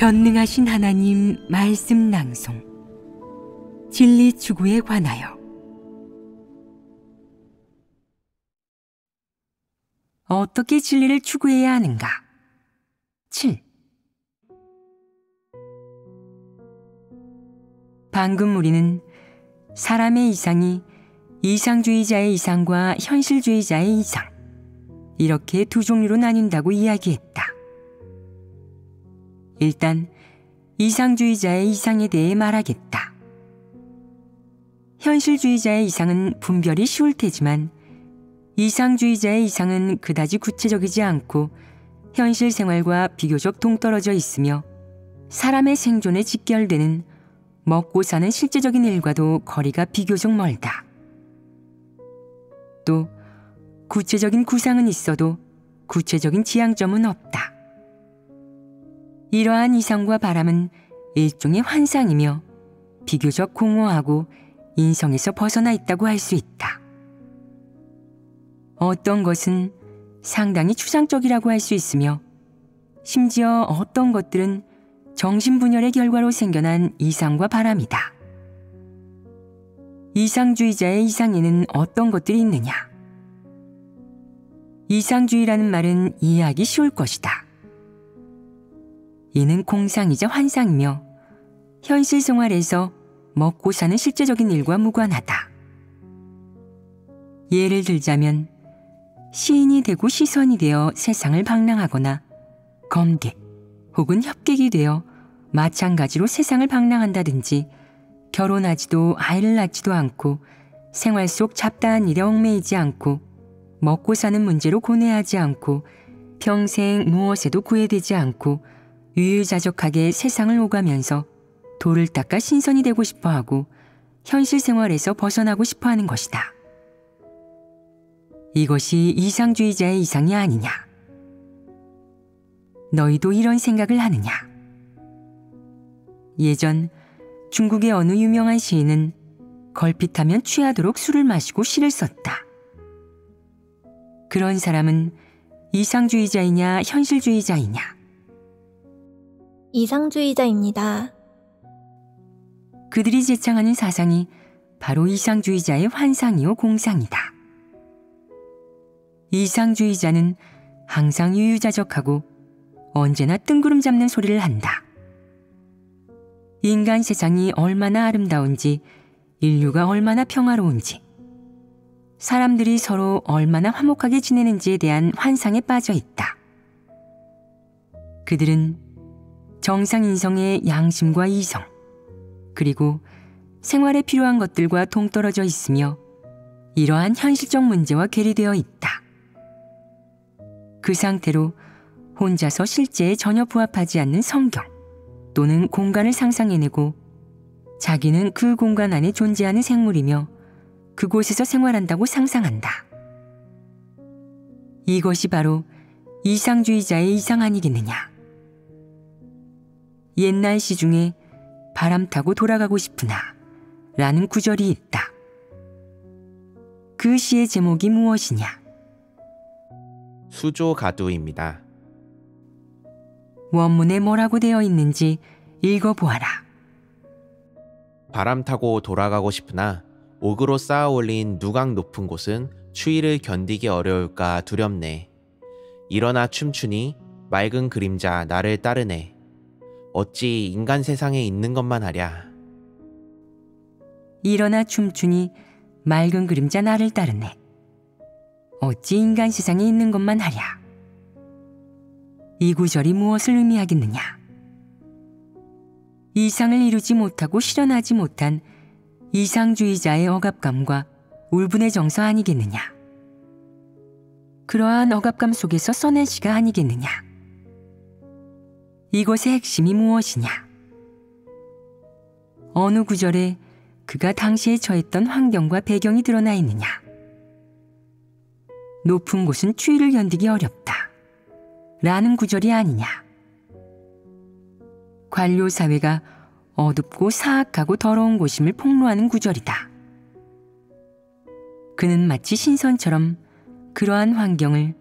전능하신 하나님 말씀 낭송 진리 추구에 관하여. 어떻게 진리를 추구해야 하는가? 7. 방금 우리는 사람의 이상이 이상주의자의 이상과 현실주의자의 이상, 이렇게 두 종류로 나뉜다고 이야기했다. 일단 이상주의자의 이상에 대해 말하겠다. 현실주의자의 이상은 분별이 쉬울 테지만 이상주의자의 이상은 그다지 구체적이지 않고 현실 생활과 비교적 동떨어져 있으며 사람의 생존에 직결되는 먹고 사는 실제적인 일과도 거리가 비교적 멀다. 또 구체적인 구상은 있어도 구체적인 지향점은 없다. 이러한 이상과 바람은 일종의 환상이며 비교적 공허하고 인성에서 벗어나 있다고 할 수 있다. 어떤 것은 상당히 추상적이라고 할 수 있으며 심지어 어떤 것들은 정신분열의 결과로 생겨난 이상과 바람이다. 이상주의자의 이상에는 어떤 것들이 있느냐? 이상주의라는 말은 이해하기 쉬울 것이다. 이는 공상이자 환상이며 현실 생활에서 먹고 사는 실제적인 일과 무관하다. 예를 들자면 시인이 되고 시선이 되어 세상을 방랑하거나 검객 혹은 협객이 되어 마찬가지로 세상을 방랑한다든지 결혼하지도 아이를 낳지도 않고 생활 속 잡다한 일에 얽매이지 않고 먹고 사는 문제로 고뇌하지 않고 평생 무엇에도 구애되지 않고 유유자적하게 세상을 오가면서 돌을 닦아 신선이 되고 싶어하고 현실 생활에서 벗어나고 싶어하는 것이다. 이것이 이상주의자의 이상이 아니냐? 너희도 이런 생각을 하느냐? 예전 중국의 어느 유명한 시인은 걸핏하면 취하도록 술을 마시고 시를 썼다. 그런 사람은 이상주의자이냐 현실주의자이냐? 이상주의자입니다. 그들이 제창하는 사상이 바로 이상주의자의 환상이요 공상이다. 이상주의자는 항상 유유자적하고 언제나 뜬구름 잡는 소리를 한다. 인간 세상이 얼마나 아름다운지, 인류가 얼마나 평화로운지, 사람들이 서로 얼마나 화목하게 지내는지에 대한 환상에 빠져 있다. 그들은 정상인성의 양심과 이성, 그리고 생활에 필요한 것들과 동떨어져 있으며 이러한 현실적 문제와 괴리되어 있다. 그 상태로 혼자서 실제에 전혀 부합하지 않는 성경 또는 공간을 상상해내고 자기는 그 공간 안에 존재하는 생물이며 그곳에서 생활한다고 상상한다. 이것이 바로 이상주의자의 이상 아니겠느냐? 옛날 시 중에 바람 타고 돌아가고 싶으나 라는 구절이 있다. 그 시의 제목이 무엇이냐? 수조가두입니다. 원문에 뭐라고 되어 있는지 읽어보아라. 바람 타고 돌아가고 싶으나 옥으로 쌓아 올린 누각 높은 곳은 추위를 견디기 어려울까 두렵네. 일어나 춤추니 맑은 그림자 나를 따르네. 어찌 인간 세상에 있는 것만 하랴. 일어나 춤추니 맑은 그림자 나를 따르네. 어찌 인간 세상에 있는 것만 하랴. 이 구절이 무엇을 의미하겠느냐? 이상을 이루지 못하고 실현하지 못한 이상주의자의 억압감과 울분의 정서 아니겠느냐? 그러한 억압감 속에서 써낸 시가 아니겠느냐? 이것의 핵심이 무엇이냐? 어느 구절에 그가 당시에 처했던 환경과 배경이 드러나 있느냐? 높은 곳은 추위를 견디기 어렵다 라는 구절이 아니냐? 관료 사회가 어둡고 사악하고 더러운 곳임을 폭로하는 구절이다. 그는 마치 신선처럼 그러한 환경을,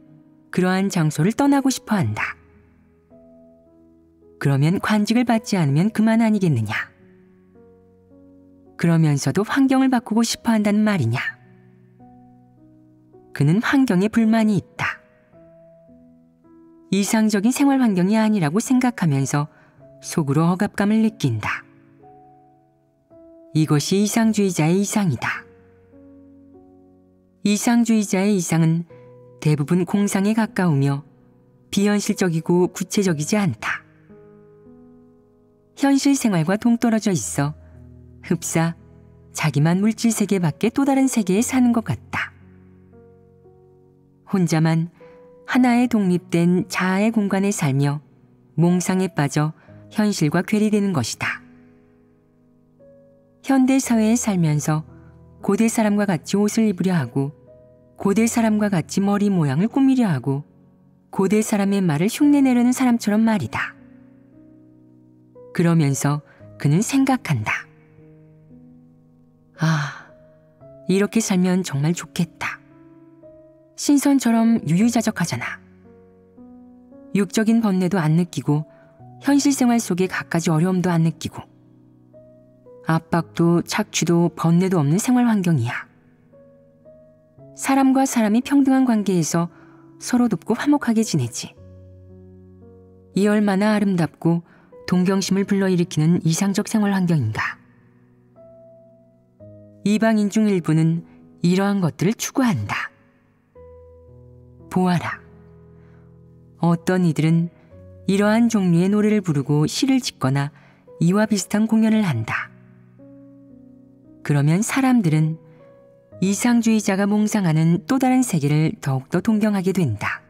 그러한 장소를 떠나고 싶어 한다. 그러면 관직을 받지 않으면 그만 아니겠느냐? 그러면서도 환경을 바꾸고 싶어 한다는 말이냐? 그는 환경에 불만이 있다. 이상적인 생활 환경이 아니라고 생각하면서 속으로 억압감을 느낀다. 이것이 이상주의자의 이상이다. 이상주의자의 이상은 대부분 공상에 가까우며 비현실적이고 구체적이지 않다. 현실 생활과 동떨어져 있어 흡사 자기만 물질 세계 밖에 또 다른 세계에 사는 것 같다. 혼자만 하나의 독립된 자아의 공간에 살며 몽상에 빠져 현실과 괴리되는 것이다. 현대 사회에 살면서 고대 사람과 같이 옷을 입으려 하고 고대 사람과 같이 머리 모양을 꾸미려 하고 고대 사람의 말을 흉내내려는 사람처럼 말이다. 그러면서 그는 생각한다. 아, 이렇게 살면 정말 좋겠다. 신선처럼 유유자적하잖아. 육적인 번뇌도 안 느끼고 현실 생활 속에 갖가지 어려움도 안 느끼고 압박도 착취도 번뇌도 없는 생활 환경이야. 사람과 사람이 평등한 관계에서 서로 돕고 화목하게 지내지. 이 얼마나 아름답고 동경심을 불러일으키는 이상적 생활 환경인가. 이방인 중 일부는 이러한 것들을 추구한다. 보아라. 어떤 이들은 이러한 종류의 노래를 부르고 시를 짓거나 이와 비슷한 공연을 한다. 그러면 사람들은 이상주의자가 몽상하는 또 다른 세계를 더욱더 동경하게 된다.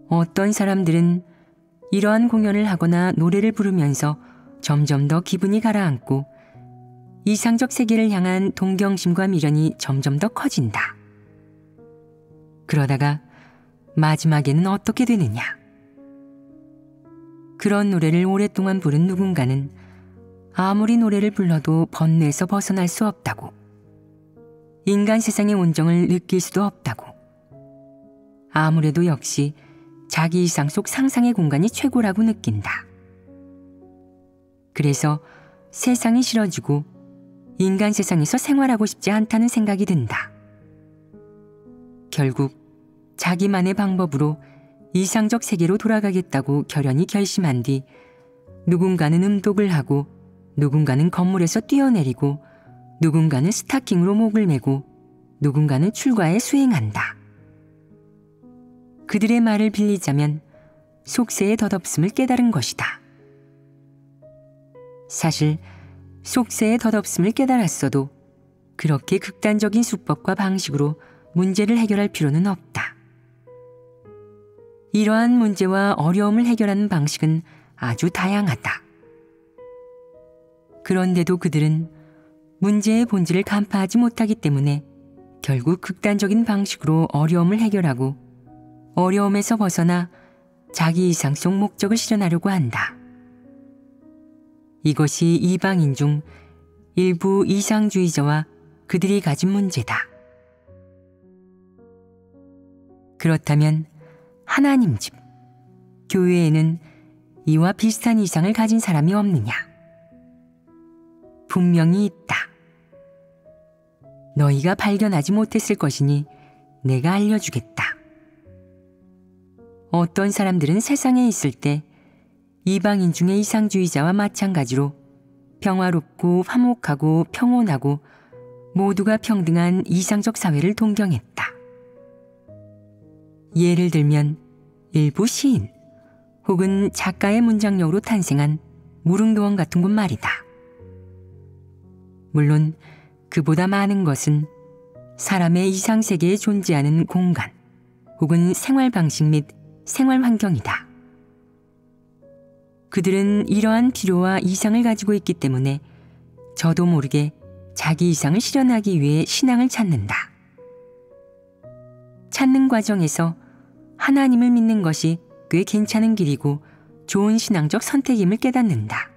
어떤 사람들은 이러한 공연을 하거나 노래를 부르면서 점점 더 기분이 가라앉고 이상적 세계를 향한 동경심과 미련이 점점 더 커진다. 그러다가 마지막에는 어떻게 되느냐? 그런 노래를 오랫동안 부른 누군가는 아무리 노래를 불러도 번뇌에서 벗어날 수 없다고, 인간 세상의 온정을 느낄 수도 없다고, 아무래도 역시 자기 이상 속 상상의 공간이 최고라고 느낀다. 그래서 세상이 싫어지고 인간 세상에서 생활하고 싶지 않다는 생각이 든다. 결국 자기만의 방법으로 이상적 세계로 돌아가겠다고 결연히 결심한 뒤 누군가는 음독을 하고 누군가는 건물에서 뛰어내리고 누군가는 스타킹으로 목을 메고 누군가는 출가에 수행한다. 그들의 말을 빌리자면 속세의 덧없음을 깨달은 것이다. 사실 속세의 덧없음을 깨달았어도 그렇게 극단적인 수법과 방식으로 문제를 해결할 필요는 없다. 이러한 문제와 어려움을 해결하는 방식은 아주 다양하다. 그런데도 그들은 문제의 본질을 간파하지 못하기 때문에 결국 극단적인 방식으로 어려움을 해결하고 어려움에서 벗어나 자기 이상 속 목적을 실현하려고 한다. 이것이 이방인 중 일부 이상주의자와 그들이 가진 문제다. 그렇다면 하나님 집, 교회에는 이와 비슷한 이상을 가진 사람이 없느냐? 분명히 있다. 너희가 발견하지 못했을 것이니 내가 알려주겠다. 어떤 사람들은 세상에 있을 때 이방인 중의 이상주의자와 마찬가지로 평화롭고 화목하고 평온하고 모두가 평등한 이상적 사회를 동경했다. 예를 들면 일부 시인 혹은 작가의 문장력으로 탄생한 무릉도원 같은 곳 말이다. 물론 그보다 많은 것은 사람의 이상세계에 존재하는 공간 혹은 생활 방식 및 생활 환경이다. 그들은 이러한 필요와 이상을 가지고 있기 때문에 저도 모르게 자기 이상을 실현하기 위해 신앙을 찾는다. 찾는 과정에서 하나님을 믿는 것이 꽤 괜찮은 길이고 좋은 신앙적 선택임을 깨닫는다.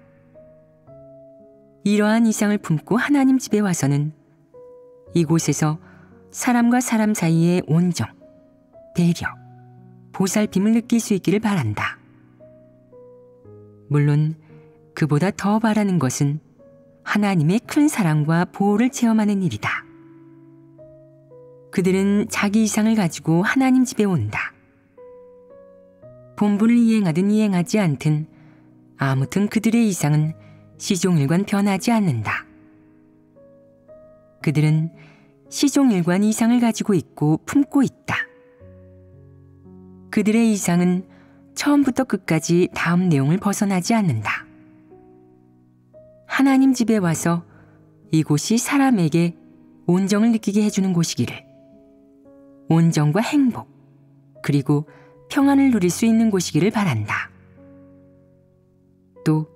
이러한 이상을 품고 하나님 집에 와서는 이곳에서 사람과 사람 사이의 온정, 배려, 보살핌을 느낄 수 있기를 바란다. 물론 그보다 더 바라는 것은 하나님의 큰 사랑과 보호를 체험하는 일이다. 그들은 자기 이상을 가지고 하나님 집에 온다. 본분을 이행하든 이행하지 않든 아무튼 그들의 이상은 시종일관 변하지 않는다. 그들은 시종일관 이상을 가지고 있고 품고 있다. 그들의 이상은 처음부터 끝까지 다음 내용을 벗어나지 않는다. 하나님 집에 와서 이곳이 사람에게 온정을 느끼게 해주는 곳이기를, 온정과 행복, 그리고 평안을 누릴 수 있는 곳이기를 바란다. 또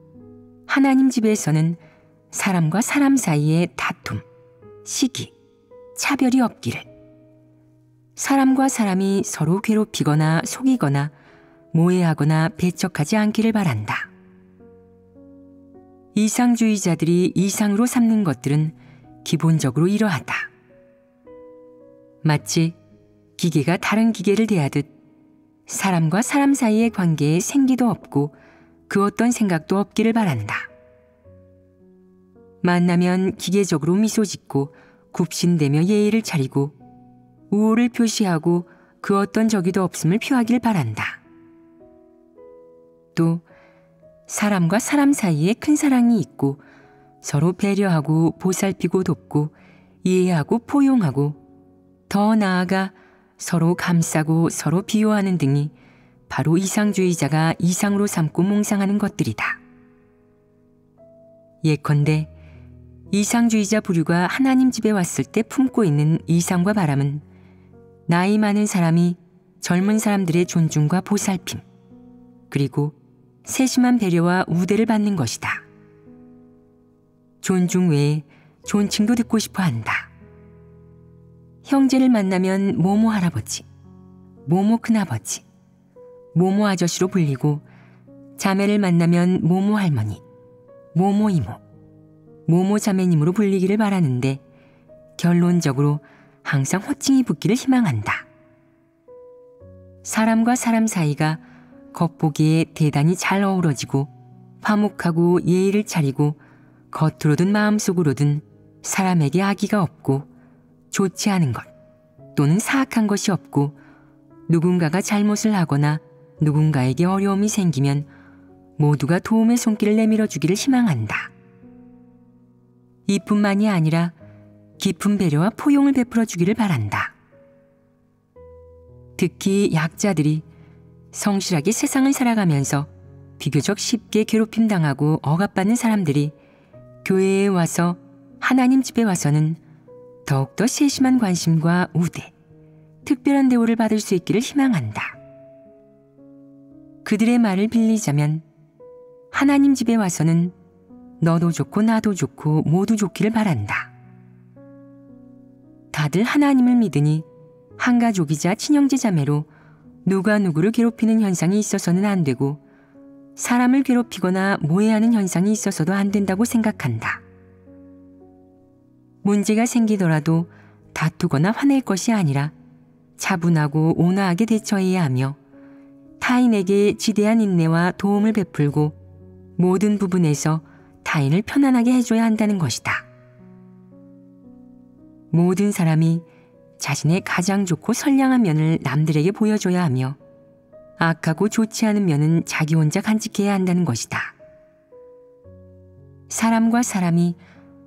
하나님 집에서는 사람과 사람 사이에 다툼, 시기, 차별이 없기를, 사람과 사람이 서로 괴롭히거나 속이거나 모해하거나 배척하지 않기를 바란다. 이상주의자들이 이상으로 삼는 것들은 기본적으로 이러하다. 마치 기계가 다른 기계를 대하듯 사람과 사람 사이의 관계에 생기도 없고 그 어떤 생각도 없기를 바란다. 만나면 기계적으로 미소 짓고 굽신대며 예의를 차리고 우호를 표시하고 그 어떤 적이도 없음을 표하길 바란다. 또 사람과 사람 사이에 큰 사랑이 있고 서로 배려하고 보살피고 돕고 이해하고 포용하고 더 나아가 서로 감싸고 서로 비호하는 등이 바로 이상주의자가 이상으로 삼고 몽상하는 것들이다. 예컨대 이상주의자 부류가 하나님 집에 왔을 때 품고 있는 이상과 바람은 나이 많은 사람이 젊은 사람들의 존중과 보살핌, 그리고 세심한 배려와 우대를 받는 것이다. 존중 외에 존칭도 듣고 싶어 한다. 형제를 만나면 모모 할아버지, 모모 큰아버지, 모모 아저씨로 불리고 자매를 만나면 모모 할머니, 모모 이모, 모모 자매님으로 불리기를 바라는데 결론적으로 항상 호칭이 붙기를 희망한다. 사람과 사람 사이가 겉보기에 대단히 잘 어우러지고 화목하고 예의를 차리고 겉으로든 마음속으로든 사람에게 악의가 없고 좋지 않은 것 또는 사악한 것이 없고 누군가가 잘못을 하거나 누군가에게 어려움이 생기면 모두가 도움의 손길을 내밀어 주기를 희망한다. 이뿐만이 아니라 깊은 배려와 포용을 베풀어 주기를 바란다. 특히 약자들이 성실하게 세상을 살아가면서 비교적 쉽게 괴롭힘 당하고 억압받는 사람들이 교회에 와서 하나님 집에 와서는 더욱더 세심한 관심과 우대, 특별한 대우를 받을 수 있기를 희망한다. 그들의 말을 빌리자면 하나님 집에 와서는 너도 좋고 나도 좋고 모두 좋기를 바란다. 다들 하나님을 믿으니 한 가족이자 친형제 자매로 누가 누구를 괴롭히는 현상이 있어서는 안 되고 사람을 괴롭히거나 모해하는 현상이 있어서도 안 된다고 생각한다. 문제가 생기더라도 다투거나 화낼 것이 아니라 차분하고 온화하게 대처해야 하며 타인에게 지대한 인내와 도움을 베풀고 모든 부분에서 타인을 편안하게 해줘야 한다는 것이다. 모든 사람이 자신의 가장 좋고 선량한 면을 남들에게 보여줘야 하며 악하고 좋지 않은 면은 자기 혼자 간직해야 한다는 것이다. 사람과 사람이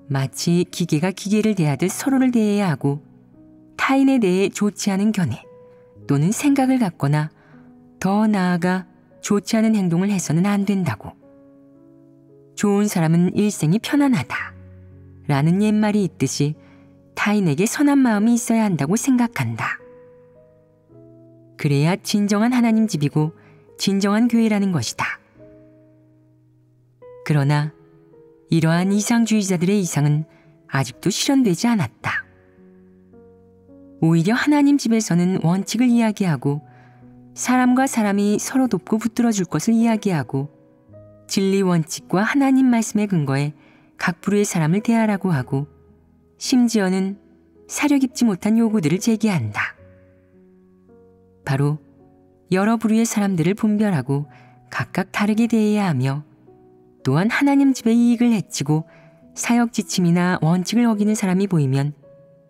마치 기계가 기계를 대하듯 서로를 대해야 하고 타인에 대해 좋지 않은 견해 또는 생각을 갖거나 더 나아가 좋지 않은 행동을 해서는 안 된다고. 좋은 사람은 일생이 편안하다 라는 옛말이 있듯이 타인에게 선한 마음이 있어야 한다고 생각한다. 그래야 진정한 하나님 집이고 진정한 교회라는 것이다. 그러나 이러한 이상주의자들의 이상은 아직도 실현되지 않았다. 오히려 하나님 집에서는 원칙을 이야기하고 사람과 사람이 서로 돕고 붙들어 줄 것을 이야기하고 진리 원칙과 하나님 말씀의 근거에 각 부류의 사람을 대하라고 하고 심지어는 사려 깊지 못한 요구들을 제기한다. 바로 여러 부류의 사람들을 분별하고 각각 다르게 대해야 하며 또한 하나님 집의 이익을 해치고 사역 지침이나 원칙을 어기는 사람이 보이면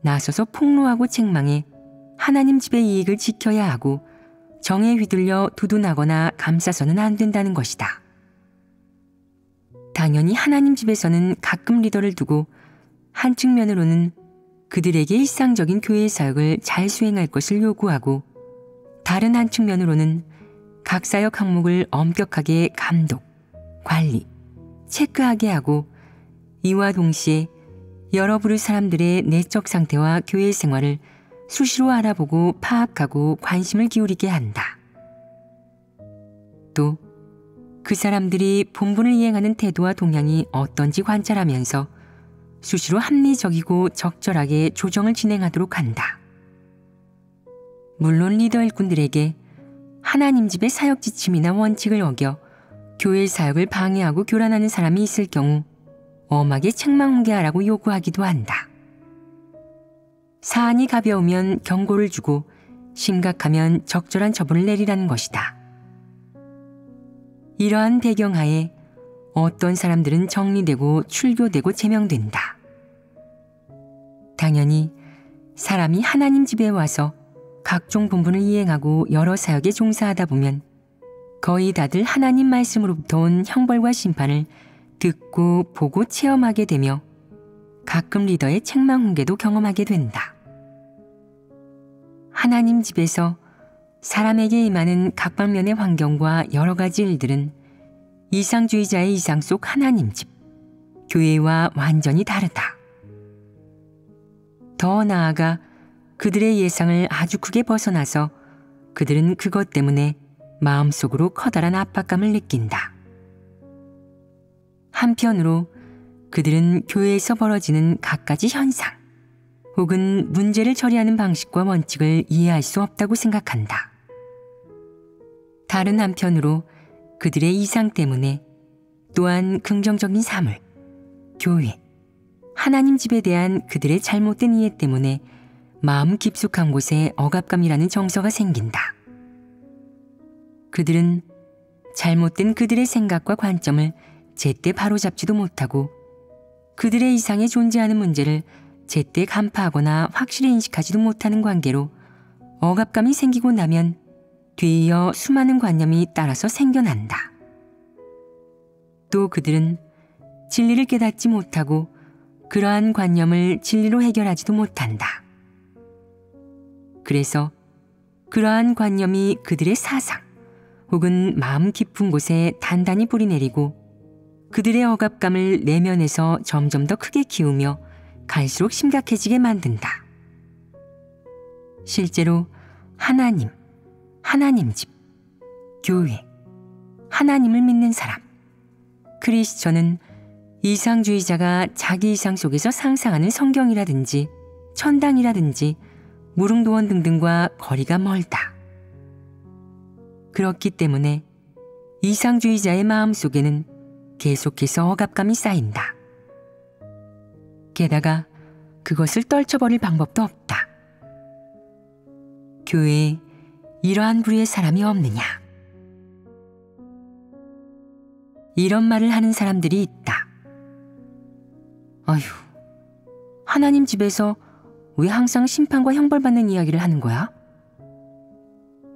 나서서 폭로하고 책망해 하나님 집의 이익을 지켜야 하고 정에 휘둘려 두둔하거나 감싸서는 안 된다는 것이다. 당연히 하나님 집에서는 가끔 리더를 두고 한 측면으로는 그들에게 일상적인 교회 사역을 잘 수행할 것을 요구하고 다른 한 측면으로는 각 사역 항목을 엄격하게 감독, 관리, 체크하게 하고 이와 동시에 여러 부류 사람들의 내적 상태와 교회 생활을 수시로 알아보고 파악하고 관심을 기울이게 한다. 또 그 사람들이 본분을 이행하는 태도와 동향이 어떤지 관찰하면서 수시로 합리적이고 적절하게 조정을 진행하도록 한다. 물론 리더 일꾼들에게 하나님 집의 사역 지침이나 원칙을 어겨 교회 사역을 방해하고 교란하는 사람이 있을 경우 엄하게 책망 훈계하라고 요구하기도 한다. 사안이 가벼우면 경고를 주고 심각하면 적절한 처분을 내리라는 것이다. 이러한 배경하에 어떤 사람들은 정리되고 출교되고 제명된다. 당연히 사람이 하나님 집에 와서 각종 본분을 이행하고 여러 사역에 종사하다 보면 거의 다들 하나님 말씀으로부터 온 형벌과 심판을 듣고 보고 체험하게 되며 가끔 리더의 책망 훈계도 경험하게 된다. 하나님 집에서 사람에게 임하는 각 방면의 환경과 여러 가지 일들은 이상주의자의 이상 속 하나님 집, 교회와 완전히 다르다. 더 나아가 그들의 예상을 아주 크게 벗어나서 그들은 그것 때문에 마음속으로 커다란 압박감을 느낀다. 한편으로 그들은 교회에서 벌어지는 갖가지 현상 혹은 문제를 처리하는 방식과 원칙을 이해할 수 없다고 생각한다. 다른 한편으로 그들의 이상 때문에 또한 긍정적인 사물, 교회, 하나님 집에 대한 그들의 잘못된 이해 때문에 마음 깊숙한 곳에 억압감이라는 정서가 생긴다. 그들은 잘못된 그들의 생각과 관점을 제때 바로잡지도 못하고 그들의 이상에 존재하는 문제를 제때 간파하거나 확실히 인식하지도 못하는 관계로 억압감이 생기고 나면 뒤이어 수많은 관념이 따라서 생겨난다. 또 그들은 진리를 깨닫지 못하고 그러한 관념을 진리로 해결하지도 못한다. 그래서 그러한 관념이 그들의 사상 혹은 마음 깊은 곳에 단단히 뿌리내리고 그들의 억압감을 내면에서 점점 더 크게 키우며 갈수록 심각해지게 만든다. 실제로 하나님, 하나님 집, 교회, 하나님을 믿는 사람, 크리스천은 이상주의자가 자기 이상 속에서 상상하는 성경이라든지 천당이라든지 무릉도원 등등과 거리가 멀다. 그렇기 때문에 이상주의자의 마음속에는 계속해서 억압감이 쌓인다. 게다가 그것을 떨쳐버릴 방법도 없다. 교회에 이러한 부류의 사람이 없느냐? 이런 말을 하는 사람들이 있다. 어휴, 하나님 집에서 왜 항상 심판과 형벌받는 이야기를 하는 거야?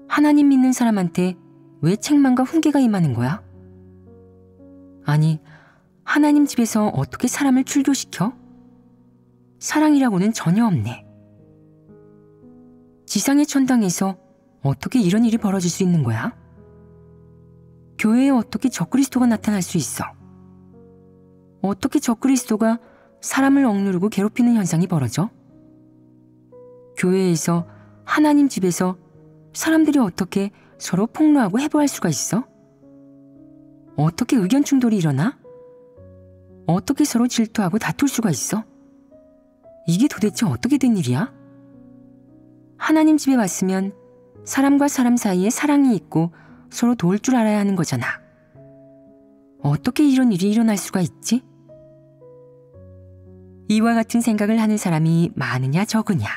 하나님 믿는 사람한테 왜 책망과 훈계가 임하는 거야? 아니, 하나님 집에서 어떻게 사람을 출교시켜? 사랑이라고는 전혀 없네. 지상의 천당에서 어떻게 이런 일이 벌어질 수 있는 거야? 교회에 어떻게 적그리스도가 나타날 수 있어? 어떻게 적그리스도가 사람을 억누르고 괴롭히는 현상이 벌어져? 교회에서 하나님 집에서 사람들이 어떻게 서로 폭로하고 해부할 수가 있어? 어떻게 의견 충돌이 일어나? 어떻게 서로 질투하고 다툴 수가 있어? 이게 도대체 어떻게 된 일이야? 하나님 집에 왔으면 사람과 사람 사이에 사랑이 있고 서로 도울 줄 알아야 하는 거잖아. 어떻게 이런 일이 일어날 수가 있지? 이와 같은 생각을 하는 사람이 많으냐 적으냐?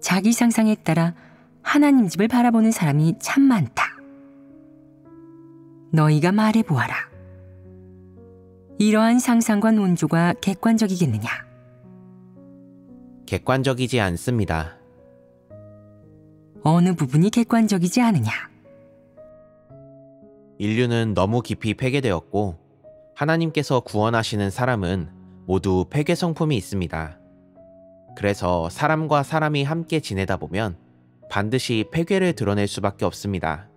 자기 상상에 따라 하나님 집을 바라보는 사람이 참 많다. 너희가 말해보아라. 이러한 상상과 논조가 객관적이겠느냐? 객관적이지 않습니다. 어느 부분이 객관적이지 않으냐? 인류는 너무 깊이 폐괴되었고 하나님께서 구원하시는 사람은 모두 폐괴 성품이 있습니다. 그래서 사람과 사람이 함께 지내다 보면 반드시 폐괴를 드러낼 수밖에 없습니다.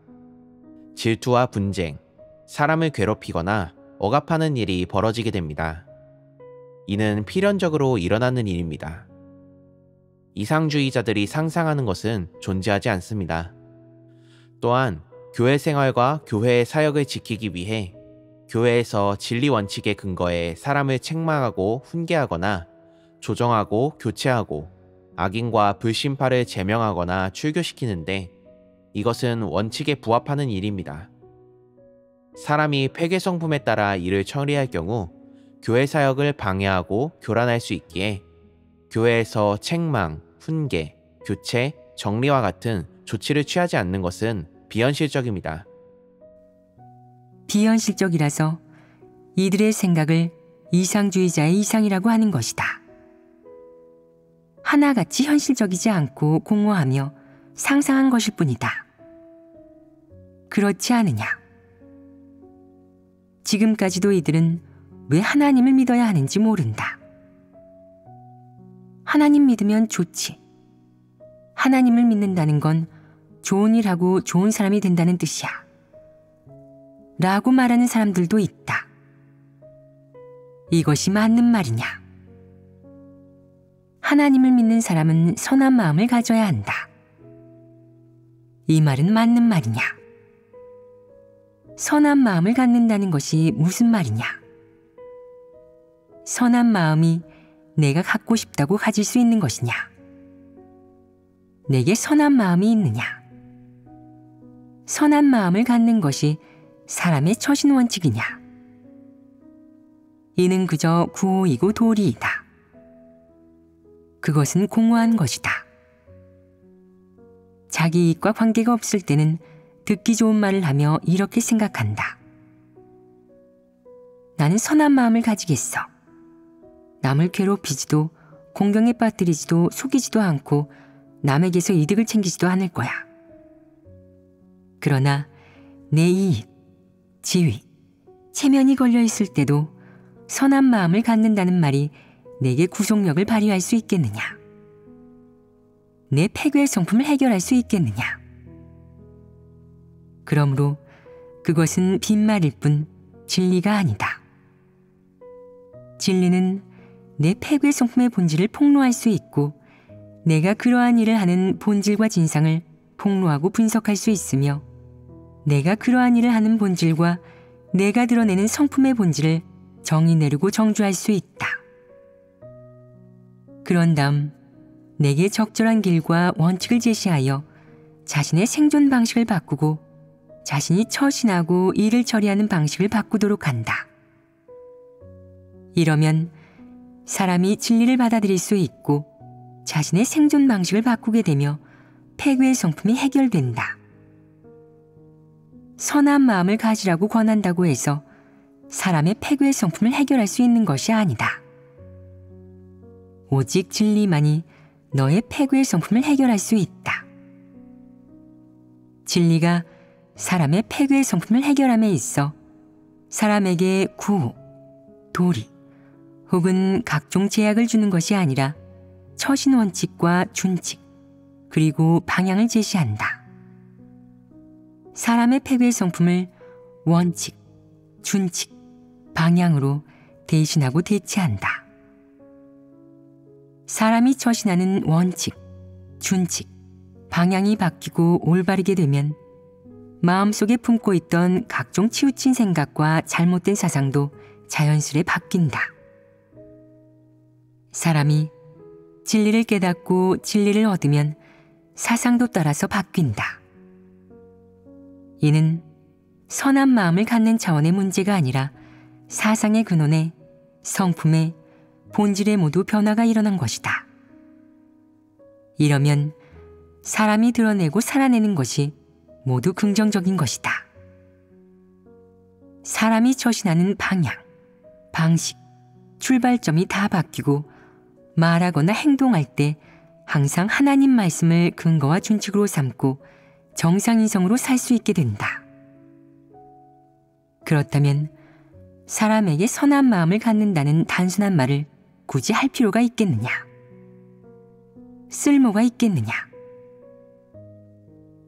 질투와 분쟁, 사람을 괴롭히거나 억압하는 일이 벌어지게 됩니다. 이는 필연적으로 일어나는 일입니다. 이상주의자들이 상상하는 것은 존재하지 않습니다. 또한 교회 생활과 교회의 사역을 지키기 위해 교회에서 진리 원칙에 근거해 사람을 책망하고 훈계하거나 조정하고 교체하고 악인과 불신파를 제명하거나 출교시키는데 이것은 원칙에 부합하는 일입니다. 사람이 폐괴 성품에 따라 이를 처리할 경우 교회 사역을 방해하고 교란할 수 있기에 교회에서 책망, 훈계, 교체, 정리와 같은 조치를 취하지 않는 것은 비현실적입니다. 비현실적이라서 이들의 생각을 이상주의자의 이상이라고 하는 것이다. 하나같이 현실적이지 않고 공허하며 상상한 것일 뿐이다. 그렇지 않으냐? 지금까지도 이들은 왜 하나님을 믿어야 하는지 모른다. 하나님 믿으면 좋지. 하나님을 믿는다는 건 좋은 일하고 좋은 사람이 된다는 뜻이야. 라고 말하는 사람들도 있다. 이것이 맞는 말이냐? 하나님을 믿는 사람은 선한 마음을 가져야 한다. 이 말은 맞는 말이냐? 선한 마음을 갖는다는 것이 무슨 말이냐? 선한 마음이 내가 갖고 싶다고 가질 수 있는 것이냐? 내게 선한 마음이 있느냐? 선한 마음을 갖는 것이 사람의 처신 원칙이냐? 이는 그저 구호이고 도리이다. 그것은 공허한 것이다. 자기 이익과 관계가 없을 때는 듣기 좋은 말을 하며 이렇게 생각한다. 나는 선한 마음을 가지겠어. 남을 괴롭히지도 공경에 빠뜨리지도 속이지도 않고 남에게서 이득을 챙기지도 않을 거야. 그러나 내 이익, 지위, 체면이 걸려 있을 때도 선한 마음을 갖는다는 말이 내게 구속력을 발휘할 수 있겠느냐? 내 폐괴의 성품을 해결할 수 있겠느냐? 그러므로 그것은 빈말일 뿐 진리가 아니다. 진리는 내 폐괴 성품의 본질을 폭로할 수 있고 내가 그러한 일을 하는 본질과 진상을 폭로하고 분석할 수 있으며 내가 그러한 일을 하는 본질과 내가 드러내는 성품의 본질을 정의 내리고 정주할 수 있다. 그런 다음 내게 적절한 길과 원칙을 제시하여 자신의 생존 방식을 바꾸고 자신이 처신하고 일을 처리하는 방식을 바꾸도록 한다. 이러면 사람이 진리를 받아들일 수 있고 자신의 생존 방식을 바꾸게 되며 폐괴의 성품이 해결된다. 선한 마음을 가지라고 권한다고 해서 사람의 폐괴의 성품을 해결할 수 있는 것이 아니다. 오직 진리만이 너의 폐괴의 성품을 해결할 수 있다. 진리가 사람의 폐괴의 성품을 해결함에 있어 사람에게 구호, 도리 혹은 각종 제약을 주는 것이 아니라 처신 원칙과 준칙 그리고 방향을 제시한다. 사람의 폐괴의 성품을 원칙, 준칙, 방향으로 대신하고 대체한다. 사람이 처신하는 원칙, 준칙, 방향이 바뀌고 올바르게 되면 마음속에 품고 있던 각종 치우친 생각과 잘못된 사상도 자연스레 바뀐다. 사람이 진리를 깨닫고 진리를 얻으면 사상도 따라서 바뀐다. 이는 선한 마음을 갖는 차원의 문제가 아니라 사상의 근원에 성품에 본질에 모두 변화가 일어난 것이다. 이러면 사람이 드러내고 살아내는 것이 모두 긍정적인 것이다. 사람이 처신하는 방향, 방식, 출발점이 다 바뀌고 말하거나 행동할 때 항상 하나님 말씀을 근거와 준칙으로 삼고 정상인성으로 살 수 있게 된다. 그렇다면 사람에게 선한 마음을 갖는다는 단순한 말을 굳이 할 필요가 있겠느냐? 쓸모가 있겠느냐?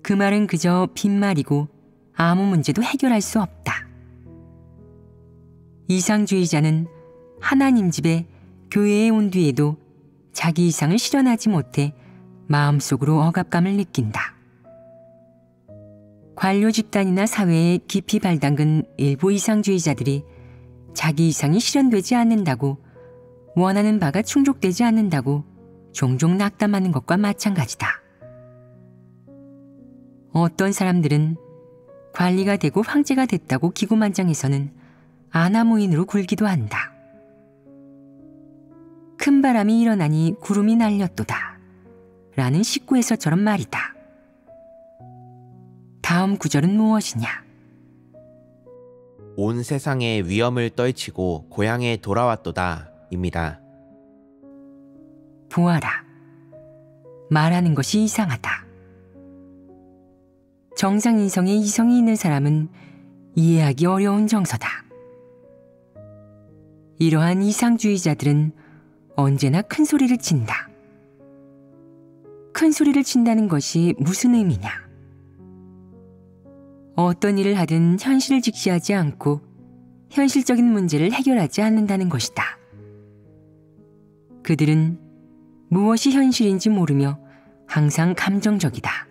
그 말은 그저 빈말이고 아무 문제도 해결할 수 없다. 이상주의자는 하나님 집에 교회에 온 뒤에도 자기 이상을 실현하지 못해 마음속으로 억압감을 느낀다. 관료 집단이나 사회에 깊이 발담근 일부 이상주의자들이 자기 이상이 실현되지 않는다고, 원하는 바가 충족되지 않는다고 종종 낙담하는 것과 마찬가지다. 어떤 사람들은 관리가 되고 황제가 됐다고 기고만장해서는 아나무인으로 굴기도 한다. 큰 바람이 일어나니 구름이 날렸도다 라는 19에서처럼 말이다. 다음 구절은 무엇이냐? 온 세상의 위험을 떨치고 고향에 돌아왔도다 입니다. 보아라. 말하는 것이 이상하다. 정상인성에 이성이 있는 사람은 이해하기 어려운 정서다. 이러한 이상주의자들은 언제나 큰 소리를 친다. 큰 소리를 친다는 것이 무슨 의미냐? 어떤 일을 하든 현실을 직시하지 않고 현실적인 문제를 해결하지 않는다는 것이다. 그들은 무엇이 현실인지 모르며 항상 감정적이다.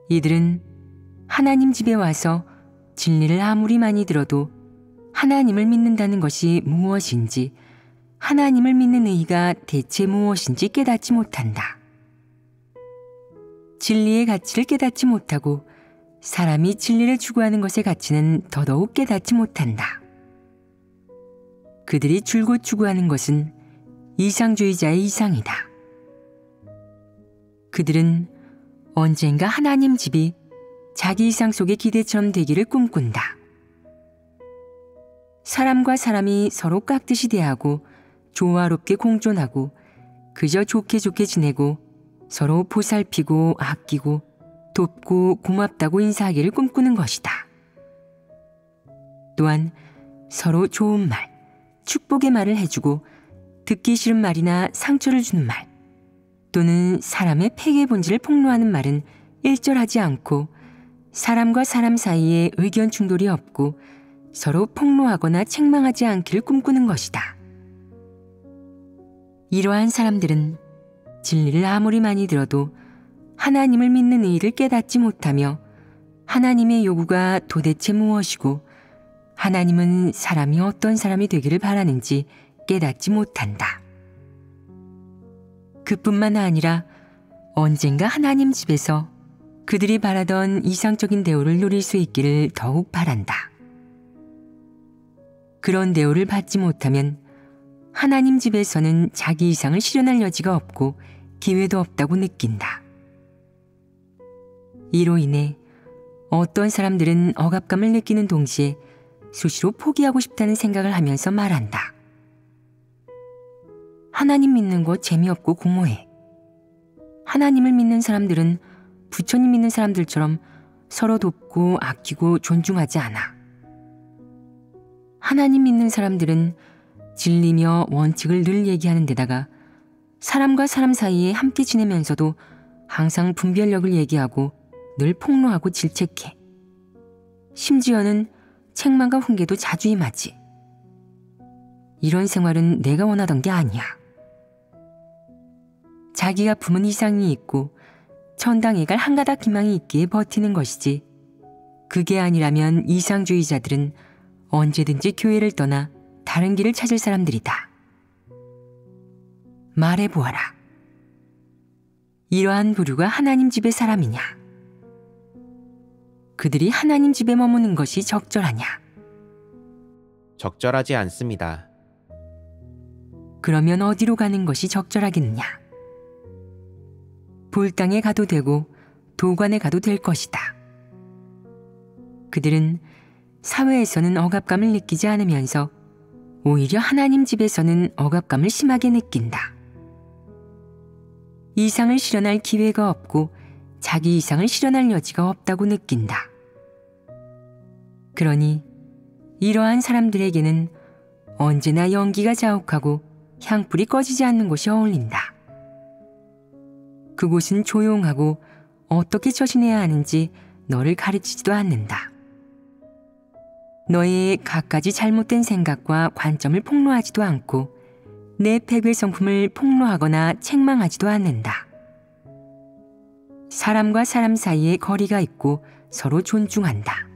이들은 하나님 집에 와서 진리를 아무리 많이 들어도 하나님을 믿는다는 것이 무엇인지, 하나님을 믿는 의의가 대체 무엇인지 깨닫지 못한다. 진리의 가치를 깨닫지 못하고 사람이 진리를 추구하는 것의 가치는 더더욱 깨닫지 못한다. 그들이 줄곧 추구하는 것은 이상주의자의 이상이다. 그들은 언젠가 하나님 집이 자기 이상 속의 기대처럼 되기를 꿈꾼다. 사람과 사람이 서로 깍듯이 대하고 조화롭게 공존하고 그저 좋게 좋게 지내고 서로 보살피고 아끼고 돕고 고맙다고 인사하기를 꿈꾸는 것이다. 또한 서로 좋은 말, 축복의 말을 해주고 듣기 싫은 말이나 상처를 주는 말, 또는 사람의 폐괴 본질을 폭로하는 말은 일절하지 않고 사람과 사람 사이에 의견 충돌이 없고 서로 폭로하거나 책망하지 않기를 꿈꾸는 것이다. 이러한 사람들은 진리를 아무리 많이 들어도 하나님을 믿는 의의를 깨닫지 못하며 하나님의 요구가 도대체 무엇이고 하나님은 사람이 어떤 사람이 되기를 바라는지 깨닫지 못한다. 그뿐만 아니라 언젠가 하나님 집에서 그들이 바라던 이상적인 대우를 누릴 수 있기를 더욱 바란다. 그런 대우를 받지 못하면 하나님 집에서는 자기 이상을 실현할 여지가 없고 기회도 없다고 느낀다. 이로 인해 어떤 사람들은 억압감을 느끼는 동시에 수시로 포기하고 싶다는 생각을 하면서 말한다. 하나님 믿는 거 재미없고 공허해. 하나님을 믿는 사람들은 부처님 믿는 사람들처럼 서로 돕고 아끼고 존중하지 않아. 하나님 믿는 사람들은 진리며 원칙을 늘 얘기하는 데다가 사람과 사람 사이에 함께 지내면서도 항상 분별력을 얘기하고 늘 폭로하고 질책해. 심지어는 책망과 훈계도 자주 임하지. 이런 생활은 내가 원하던 게 아니야. 자기가 품은 이상이 있고 천당에 갈 한 가닥 희망이 있기에 버티는 것이지, 그게 아니라면 이상주의자들은 언제든지 교회를 떠나 다른 길을 찾을 사람들이다. 말해보아라. 이러한 부류가 하나님 집의 사람이냐? 그들이 하나님 집에 머무는 것이 적절하냐? 적절하지 않습니다. 그러면 어디로 가는 것이 적절하겠느냐? 볼당에 가도 되고 도관에 가도 될 것이다. 그들은 사회에서는 억압감을 느끼지 않으면서 오히려 하나님 집에서는 억압감을 심하게 느낀다. 이상을 실현할 기회가 없고 자기 이상을 실현할 여지가 없다고 느낀다. 그러니 이러한 사람들에게는 언제나 연기가 자욱하고 향불이 꺼지지 않는 곳이 어울린다. 그곳은 조용하고 어떻게 처신해야 하는지 너를 가르치지도 않는다. 너의 갖가지 잘못된 생각과 관점을 폭로하지도 않고 내 패괴 성품을 폭로하거나 책망하지도 않는다. 사람과 사람 사이에 거리가 있고 서로 존중한다.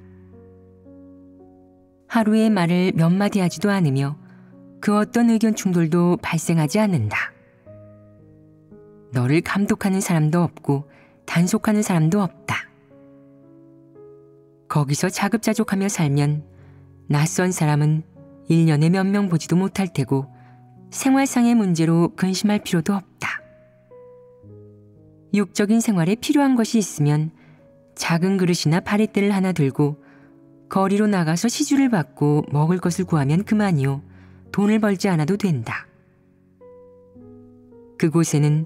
하루에 말을 몇 마디 하지도 않으며 그 어떤 의견 충돌도 발생하지 않는다. 너를 감독하는 사람도 없고 단속하는 사람도 없다. 거기서 자급자족하며 살면 낯선 사람은 1년에 몇 명 보지도 못할 테고 생활상의 문제로 근심할 필요도 없다. 육적인 생활에 필요한 것이 있으면 작은 그릇이나 바리떼를 하나 들고 거리로 나가서 시주를 받고 먹을 것을 구하면 그만이요. 돈을 벌지 않아도 된다. 그곳에는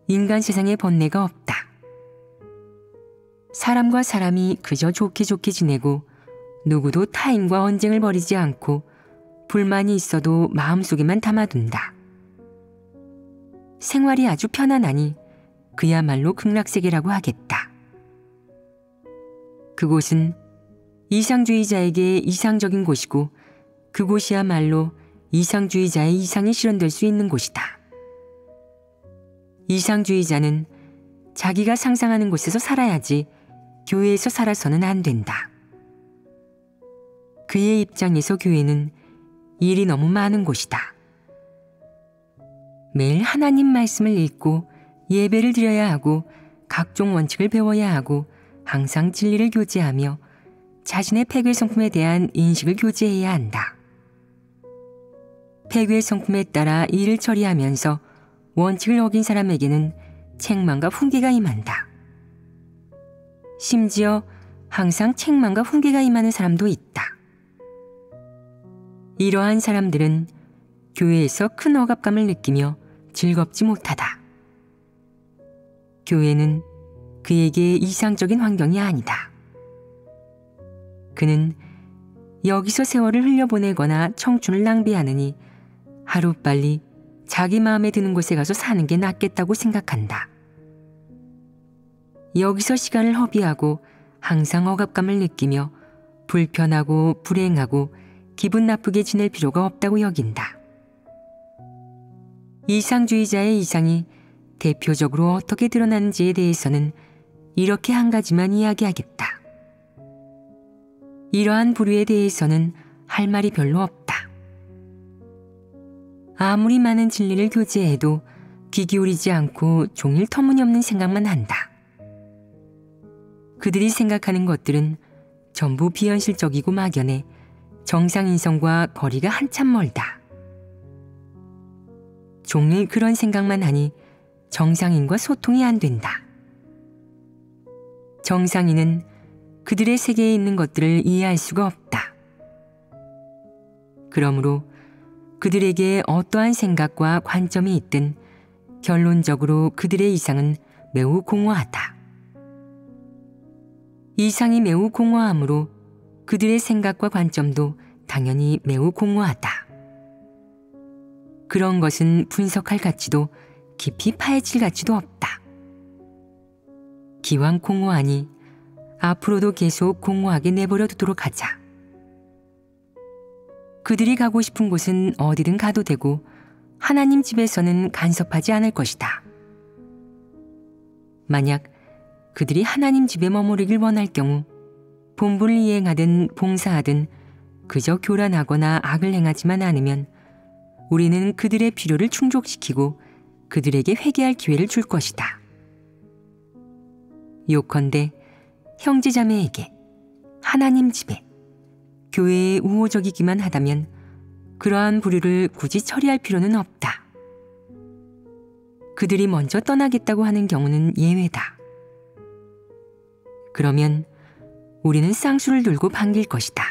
인간 세상의 번뇌가 없다. 사람과 사람이 그저 좋게 좋게 지내고 누구도 타인과 언쟁을 벌이지 않고 불만이 있어도 마음속에만 담아둔다. 생활이 아주 편안하니 그야말로 극락세계라고 하겠다. 그곳은 이상주의자에게 이상적인 곳이고 그곳이야말로 이상주의자의 이상이 실현될 수 있는 곳이다. 이상주의자는 자기가 상상하는 곳에서 살아야지 교회에서 살아서는 안 된다. 그의 입장에서 교회는 일이 너무 많은 곳이다. 매일 하나님 말씀을 읽고 예배를 드려야 하고 각종 원칙을 배워야 하고 항상 진리를 교제하며 자신의 패괴 성품에 대한 인식을 교제해야 한다. 패괴 성품에 따라 일을 처리하면서 원칙을 어긴 사람에게는 책망과 훈계가 임한다. 심지어 항상 책망과 훈계가 임하는 사람도 있다. 이러한 사람들은 교회에서 큰 억압감을 느끼며 즐겁지 못하다. 교회는 그에게 이상적인 환경이 아니다. 그는 여기서 세월을 흘려보내거나 청춘을 낭비하느니 하루빨리 자기 마음에 드는 곳에 가서 사는 게 낫겠다고 생각한다. 여기서 시간을 허비하고 항상 억압감을 느끼며 불편하고 불행하고 기분 나쁘게 지낼 필요가 없다고 여긴다. 이상주의자의 이상이 대표적으로 어떻게 드러나는지에 대해서는 이렇게 한 가지만 이야기하겠다. 이러한 부류에 대해서는 할 말이 별로 없다. 아무리 많은 진리를 교제해도 귀 기울이지 않고 종일 터무니없는 생각만 한다. 그들이 생각하는 것들은 전부 비현실적이고 막연해 정상인성과 거리가 한참 멀다. 종일 그런 생각만 하니 정상인과 소통이 안 된다. 정상인은 그들의 세계에 있는 것들을 이해할 수가 없다. 그러므로 그들에게 어떠한 생각과 관점이 있든 결론적으로 그들의 이상은 매우 공허하다. 이상이 매우 공허하므로 그들의 생각과 관점도 당연히 매우 공허하다. 그런 것은 분석할 가치도 깊이 파헤칠 가치도 없다. 기왕 공허하니 앞으로도 계속 공허하게 내버려 두도록 하자. 그들이 가고 싶은 곳은 어디든 가도 되고 하나님 집에서는 간섭하지 않을 것이다. 만약 그들이 하나님 집에 머무르길 원할 경우 본분을 이행하든 봉사하든 그저 교란하거나 악을 행하지만 않으면 우리는 그들의 필요를 충족시키고 그들에게 회개할 기회를 줄 것이다. 요컨대 형제자매에게 하나님 집에 교회에 우호적이기만 하다면 그러한 부류를 굳이 처리할 필요는 없다. 그들이 먼저 떠나겠다고 하는 경우는 예외다. 그러면 우리는 쌍수를 들고 반길 것이다.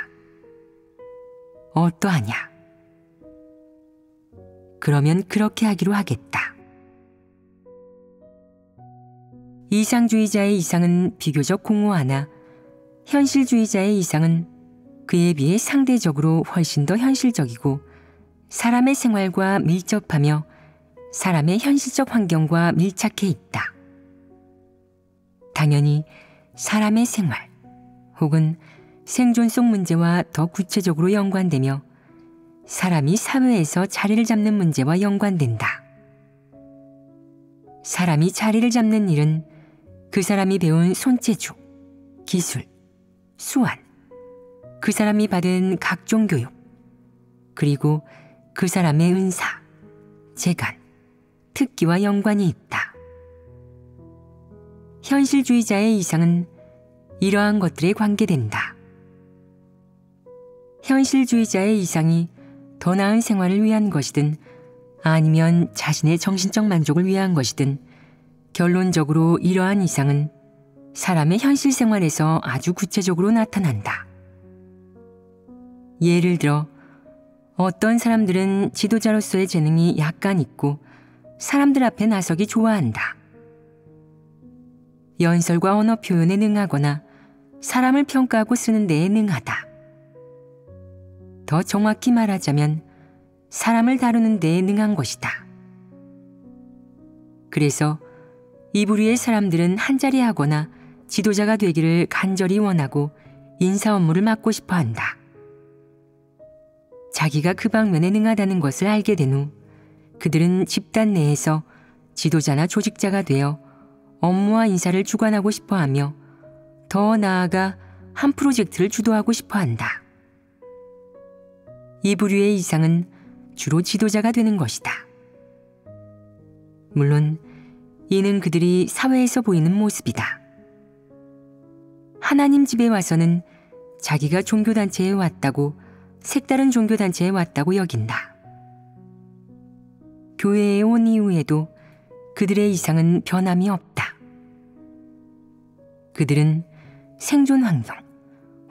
어떠하냐? 그러면 그렇게 하기로 하겠다. 이상주의자의 이상은 비교적 공허하나 현실주의자의 이상은 그에 비해 상대적으로 훨씬 더 현실적이고 사람의 생활과 밀접하며 사람의 현실적 환경과 밀착해 있다. 당연히 사람의 생활 혹은 생존성 문제와 더 구체적으로 연관되며 사람이 사회에서 자리를 잡는 문제와 연관된다. 사람이 자리를 잡는 일은 그 사람이 배운 손재주, 기술, 수완, 그 사람이 받은 각종 교육, 그리고 그 사람의 은사, 재간, 특기와 연관이 있다. 현실주의자의 이상은 이러한 것들에 관계된다. 현실주의자의 이상이 더 나은 생활을 위한 것이든 아니면 자신의 정신적 만족을 위한 것이든 결론적으로 이러한 이상은 사람의 현실 생활에서 아주 구체적으로 나타난다. 예를 들어 어떤 사람들은 지도자로서의 재능이 약간 있고 사람들 앞에 나서기 좋아한다. 연설과 언어 표현에 능하거나 사람을 평가하고 쓰는 데에 능하다. 더 정확히 말하자면 사람을 다루는 데에 능한 것이다. 그래서 이 부류의 사람들은 한자리 하거나 지도자가 되기를 간절히 원하고 인사 업무를 맡고 싶어 한다. 자기가 그 방면에 능하다는 것을 알게 된 후 그들은 집단 내에서 지도자나 조직자가 되어 업무와 인사를 주관하고 싶어 하며 더 나아가 한 프로젝트를 주도하고 싶어 한다. 이 부류의 이상은 주로 지도자가 되는 것이다. 물론 이는 그들이 사회에서 보이는 모습이다. 하나님 집에 와서는 자기가 종교단체에 왔다고 색다른 종교단체에 왔다고 여긴다. 교회에 온 이후에도 그들의 이상은 변함이 없다. 그들은 생존 환경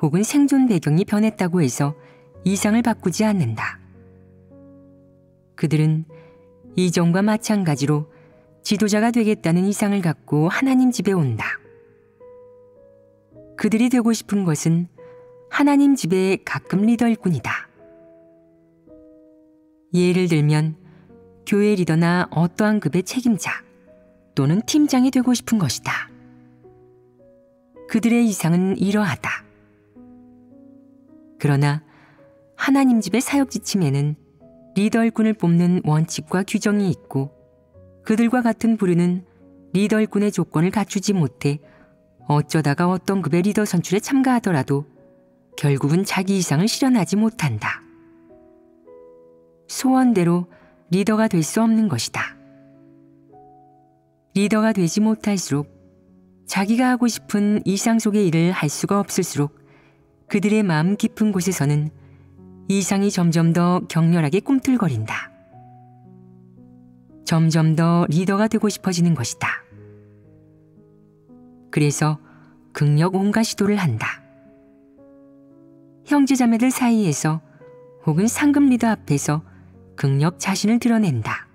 혹은 생존 배경이 변했다고 해서 이상을 바꾸지 않는다. 그들은 이전과 마찬가지로 지도자가 되겠다는 이상을 갖고 하나님 집에 온다. 그들이 되고 싶은 것은 하나님 집의 가끔 리더일 뿐이다. 예를 들면 교회 리더나 어떠한 급의 책임자 또는 팀장이 되고 싶은 것이다. 그들의 이상은 이러하다. 그러나 하나님 집의 사역 지침에는 리더일꾼을 뽑는 원칙과 규정이 있고 그들과 같은 부류는 리더일꾼의 조건을 갖추지 못해 어쩌다가 어떤 급의 리더 선출에 참가하더라도 결국은 자기 이상을 실현하지 못한다. 소원대로 리더가 될 수 없는 것이다. 리더가 되지 못할수록 자기가 하고 싶은 이상 속의 일을 할 수가 없을수록 그들의 마음 깊은 곳에서는 이상이 점점 더 격렬하게 꿈틀거린다. 점점 더 리더가 되고 싶어지는 것이다. 그래서 극력 온갖 시도를 한다. 형제자매들 사이에서 혹은 상급 리더 앞에서 극력 자신을 드러낸다.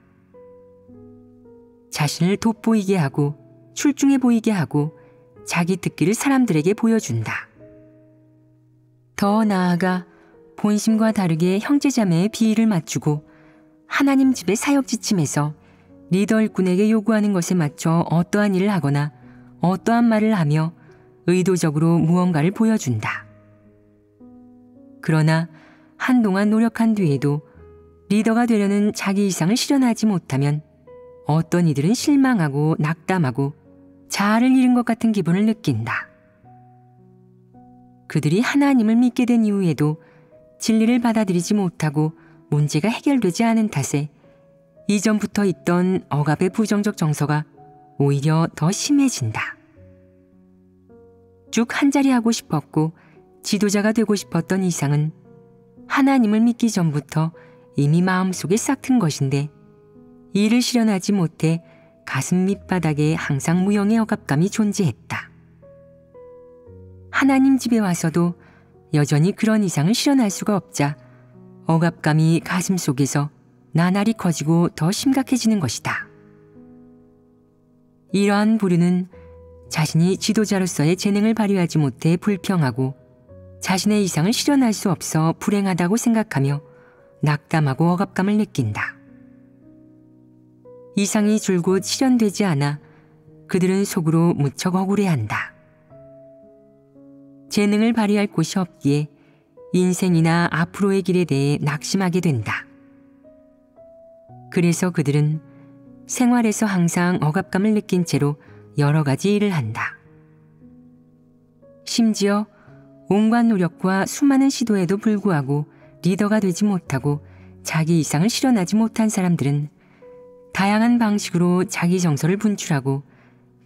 자신을 돋보이게 하고 출중해 보이게 하고 자기 특기를 사람들에게 보여준다. 더 나아가 본심과 다르게 형제자매의 비위를 맞추고 하나님 집의 사역 지침에서 리더 일꾼에게 요구하는 것에 맞춰 어떠한 일을 하거나 어떠한 말을 하며 의도적으로 무언가를 보여준다. 그러나 한동안 노력한 뒤에도 리더가 되려는 자기 이상을 실현하지 못하면 어떤 이들은 실망하고 낙담하고 자아를 잃은 것 같은 기분을 느낀다. 그들이 하나님을 믿게 된 이후에도 진리를 받아들이지 못하고 문제가 해결되지 않은 탓에 이전부터 있던 억압의 부정적 정서가 오히려 더 심해진다. 쭉 한자리 하고 싶었고 지도자가 되고 싶었던 이상은 하나님을 믿기 전부터 이미 마음속에 싹튼 것인데 이를 실현하지 못해 가슴 밑바닥에 항상 무형의 억압감이 존재했다. 하나님 집에 와서도 여전히 그런 이상을 실현할 수가 없자 억압감이 가슴 속에서 나날이 커지고 더 심각해지는 것이다. 이러한 부류는 자신이 지도자로서의 재능을 발휘하지 못해 불평하고 자신의 이상을 실현할 수 없어 불행하다고 생각하며 낙담하고 억압감을 느낀다. 이상이 줄곧 실현되지 않아 그들은 속으로 무척 억울해한다. 재능을 발휘할 곳이 없기에 인생이나 앞으로의 길에 대해 낙심하게 된다. 그래서 그들은 생활에서 항상 억압감을 느낀 채로 여러 가지 일을 한다. 심지어 온갖 노력과 수많은 시도에도 불구하고 리더가 되지 못하고 자기 이상을 실현하지 못한 사람들은 다양한 방식으로 자기 정서를 분출하고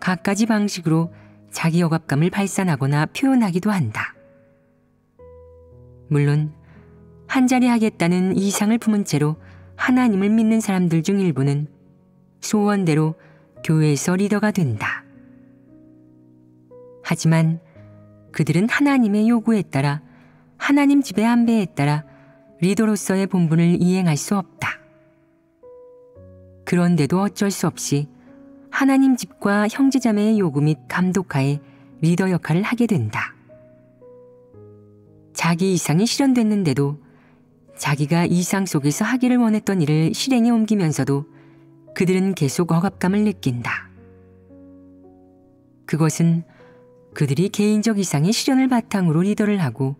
갖가지 방식으로 자기 억압감을 발산하거나 표현하기도 한다. 물론 한자리 하겠다는 이상을 품은 채로 하나님을 믿는 사람들 중 일부는 소원대로 교회에서 리더가 된다. 하지만 그들은 하나님의 요구에 따라 하나님 집의 안배에 따라 리더로서의 본분을 이행할 수 없다. 그런데도 어쩔 수 없이 하나님 집과 형제자매의 요구 및 감독하에 리더 역할을 하게 된다. 자기 이상이 실현됐는데도 자기가 이상 속에서 하기를 원했던 일을 실행에 옮기면서도 그들은 계속 억압감을 느낀다. 그것은 그들이 개인적 이상의 실현을 바탕으로 리더를 하고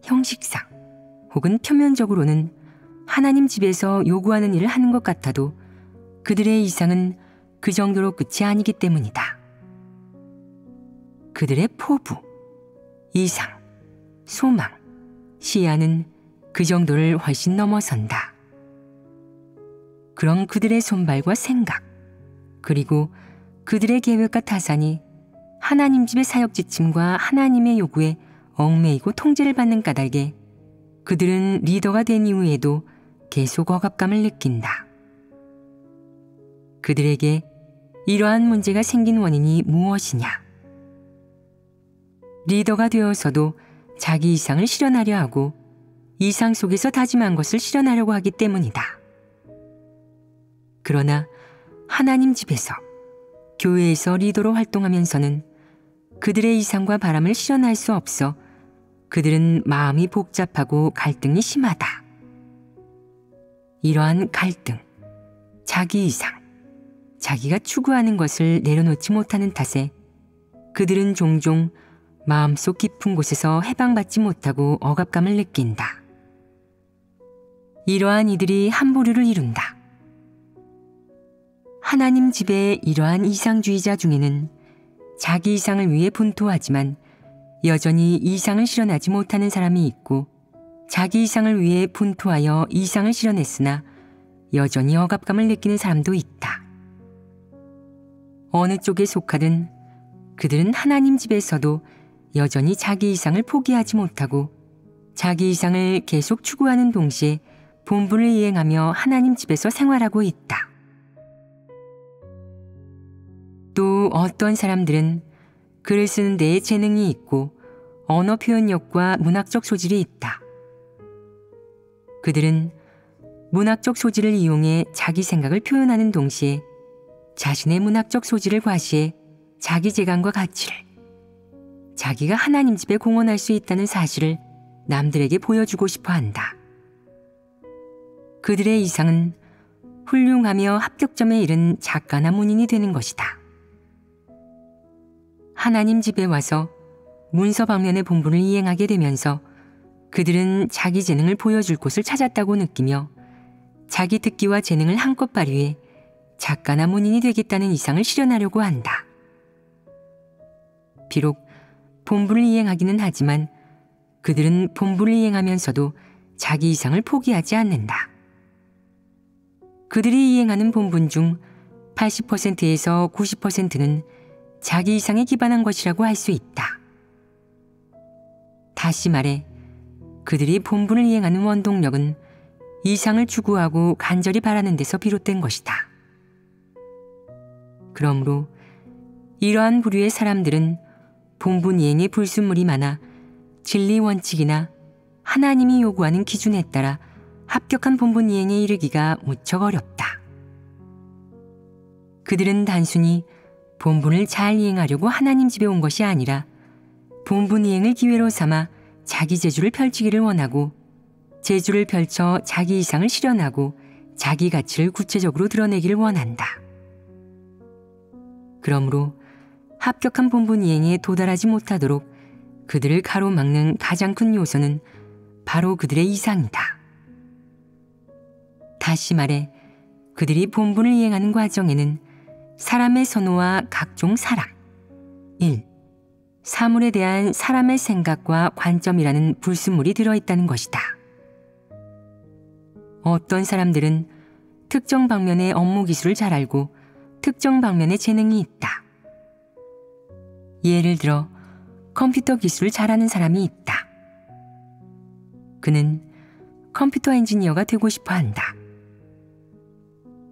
형식상 혹은 표면적으로는 하나님 집에서 요구하는 일을 하는 것 같아도 그들의 이상은 그 정도로 끝이 아니기 때문이다. 그들의 포부, 이상, 소망, 시야는 그 정도를 훨씬 넘어선다. 그런 그들의 손발과 생각, 그리고 그들의 계획과 타산이 하나님 집의 사역 지침과 하나님의 요구에 얽매이고 통제를 받는 까닭에 그들은 리더가 된 이후에도 계속 억압감을 느낀다. 그들에게 이러한 문제가 생긴 원인이 무엇이냐? 리더가 되어서도 자기 이상을 실현하려 하고 이상 속에서 다짐한 것을 실현하려고 하기 때문이다. 그러나 하나님 집에서, 교회에서 리더로 활동하면서는 그들의 이상과 바람을 실현할 수 없어 그들은 마음이 복잡하고 갈등이 심하다. 이러한 갈등, 자기 이상, 자기가 추구하는 것을 내려놓지 못하는 탓에 그들은 종종 마음속 깊은 곳에서 해방받지 못하고 억압감을 느낀다. 이러한 이들이 한 부류를 이룬다. 하나님 집의 이러한 이상주의자 중에는 자기 이상을 위해 분투하지만 여전히 이상을 실현하지 못하는 사람이 있고, 자기 이상을 위해 분투하여 이상을 실현했으나 여전히 억압감을 느끼는 사람도 있다. 어느 쪽에 속하든 그들은 하나님 집에서도 여전히 자기 이상을 포기하지 못하고 자기 이상을 계속 추구하는 동시에 본분을 이행하며 하나님 집에서 생활하고 있다. 또 어떤 사람들은 글을 쓰는 데에 재능이 있고 언어 표현력과 문학적 소질이 있다. 그들은 문학적 소질을 이용해 자기 생각을 표현하는 동시에 자신의 문학적 소질을 과시해 자기 재간과 가치를, 자기가 하나님 집에 공헌할 수 있다는 사실을 남들에게 보여주고 싶어 한다. 그들의 이상은 훌륭하며 합격점에 이른 작가나 문인이 되는 것이다. 하나님 집에 와서 문서 방면의 본분을 이행하게 되면서 그들은 자기 재능을 보여줄 곳을 찾았다고 느끼며 자기 특기와 재능을 한껏 발휘해 작가나 문인이 되겠다는 이상을 실현하려고 한다. 비록 본분을 이행하기는 하지만 그들은 본분을 이행하면서도 자기 이상을 포기하지 않는다. 그들이 이행하는 본분 중 80%에서 90%는 자기 이상에 기반한 것이라고 할 수 있다. 다시 말해 그들이 본분을 이행하는 원동력은 이상을 추구하고 간절히 바라는 데서 비롯된 것이다. 그러므로 이러한 부류의 사람들은 본분 이행에 불순물이 많아 진리 원칙이나 하나님이 요구하는 기준에 따라 합격한 본분 이행에 이르기가 무척 어렵다. 그들은 단순히 본분을 잘 이행하려고 하나님 집에 온 것이 아니라 본분 이행을 기회로 삼아 자기 재주를 펼치기를 원하고 재주를 펼쳐 자기 이상을 실현하고 자기 가치를 구체적으로 드러내기를 원한다. 그러므로 합격한 본분 이행에 도달하지 못하도록 그들을 가로막는 가장 큰 요소는 바로 그들의 이상이다. 다시 말해 그들이 본분을 이행하는 과정에는 사람의 선호와 각종 사랑, 1. 사물에 대한 사람의 생각과 관점이라는 불순물이 들어있다는 것이다. 어떤 사람들은 특정 방면의 업무 기술을 잘 알고 특정 방면의 재능이 있다. 예를 들어 컴퓨터 기술을 잘하는 사람이 있다. 그는 컴퓨터 엔지니어가 되고 싶어 한다.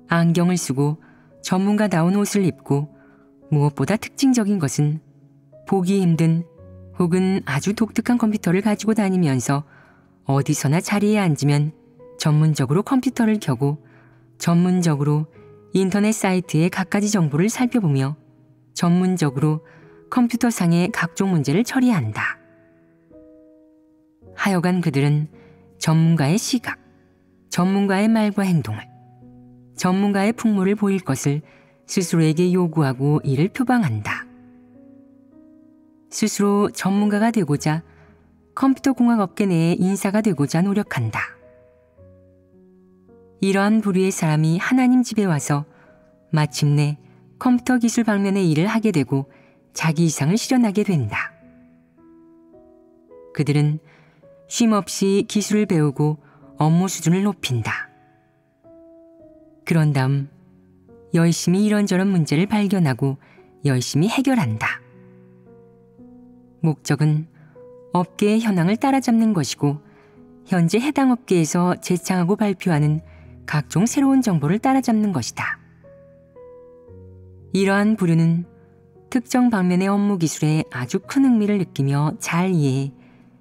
안경을 쓰고 전문가다운 옷을 입고 무엇보다 특징적인 것은 보기 힘든 혹은 아주 독특한 컴퓨터를 가지고 다니면서 어디서나 자리에 앉으면 전문적으로 컴퓨터를 켜고 전문적으로 인터넷 사이트의 갖가지 정보를 살펴보며 전문적으로 컴퓨터상의 각종 문제를 처리한다. 하여간 그들은 전문가의 시각, 전문가의 말과 행동을, 전문가의 풍모를 보일 것을 스스로에게 요구하고 이를 표방한다. 스스로 전문가가 되고자 컴퓨터 공학 업계 내의 인사가 되고자 노력한다. 이러한 부류의 사람이 하나님 집에 와서 마침내 컴퓨터 기술 방면의 일을 하게 되고 자기 이상을 실현하게 된다. 그들은 쉼없이 기술을 배우고 업무 수준을 높인다. 그런 다음 열심히 이런저런 문제를 발견하고 열심히 해결한다. 목적은 업계의 현황을 따라잡는 것이고 현재 해당 업계에서 제창하고 발표하는 각종 새로운 정보를 따라잡는 것이다. 이러한 부류는 특정 방면의 업무 기술에 아주 큰 흥미를 느끼며 잘 이해해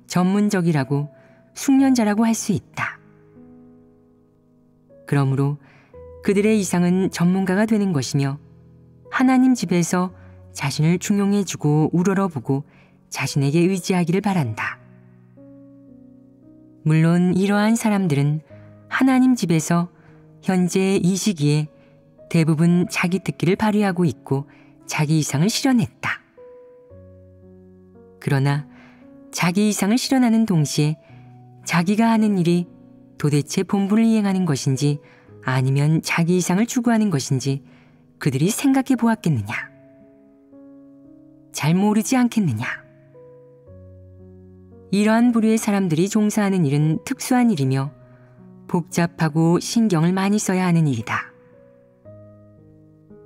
전문적이라고 숙련자라고 할 수 있다. 그러므로 그들의 이상은 전문가가 되는 것이며 하나님 집에서 자신을 중용해주고 우러러보고 자신에게 의지하기를 바란다. 물론 이러한 사람들은 하나님 집에서 현재 이 시기에 대부분 자기 특기를 발휘하고 있고 자기 이상을 실현했다. 그러나 자기 이상을 실현하는 동시에 자기가 하는 일이 도대체 본분을 이행하는 것인지 아니면 자기 이상을 추구하는 것인지 그들이 생각해 보았겠느냐? 잘 모르지 않겠느냐? 이러한 부류의 사람들이 종사하는 일은 특수한 일이며 복잡하고 신경을 많이 써야 하는 일이다.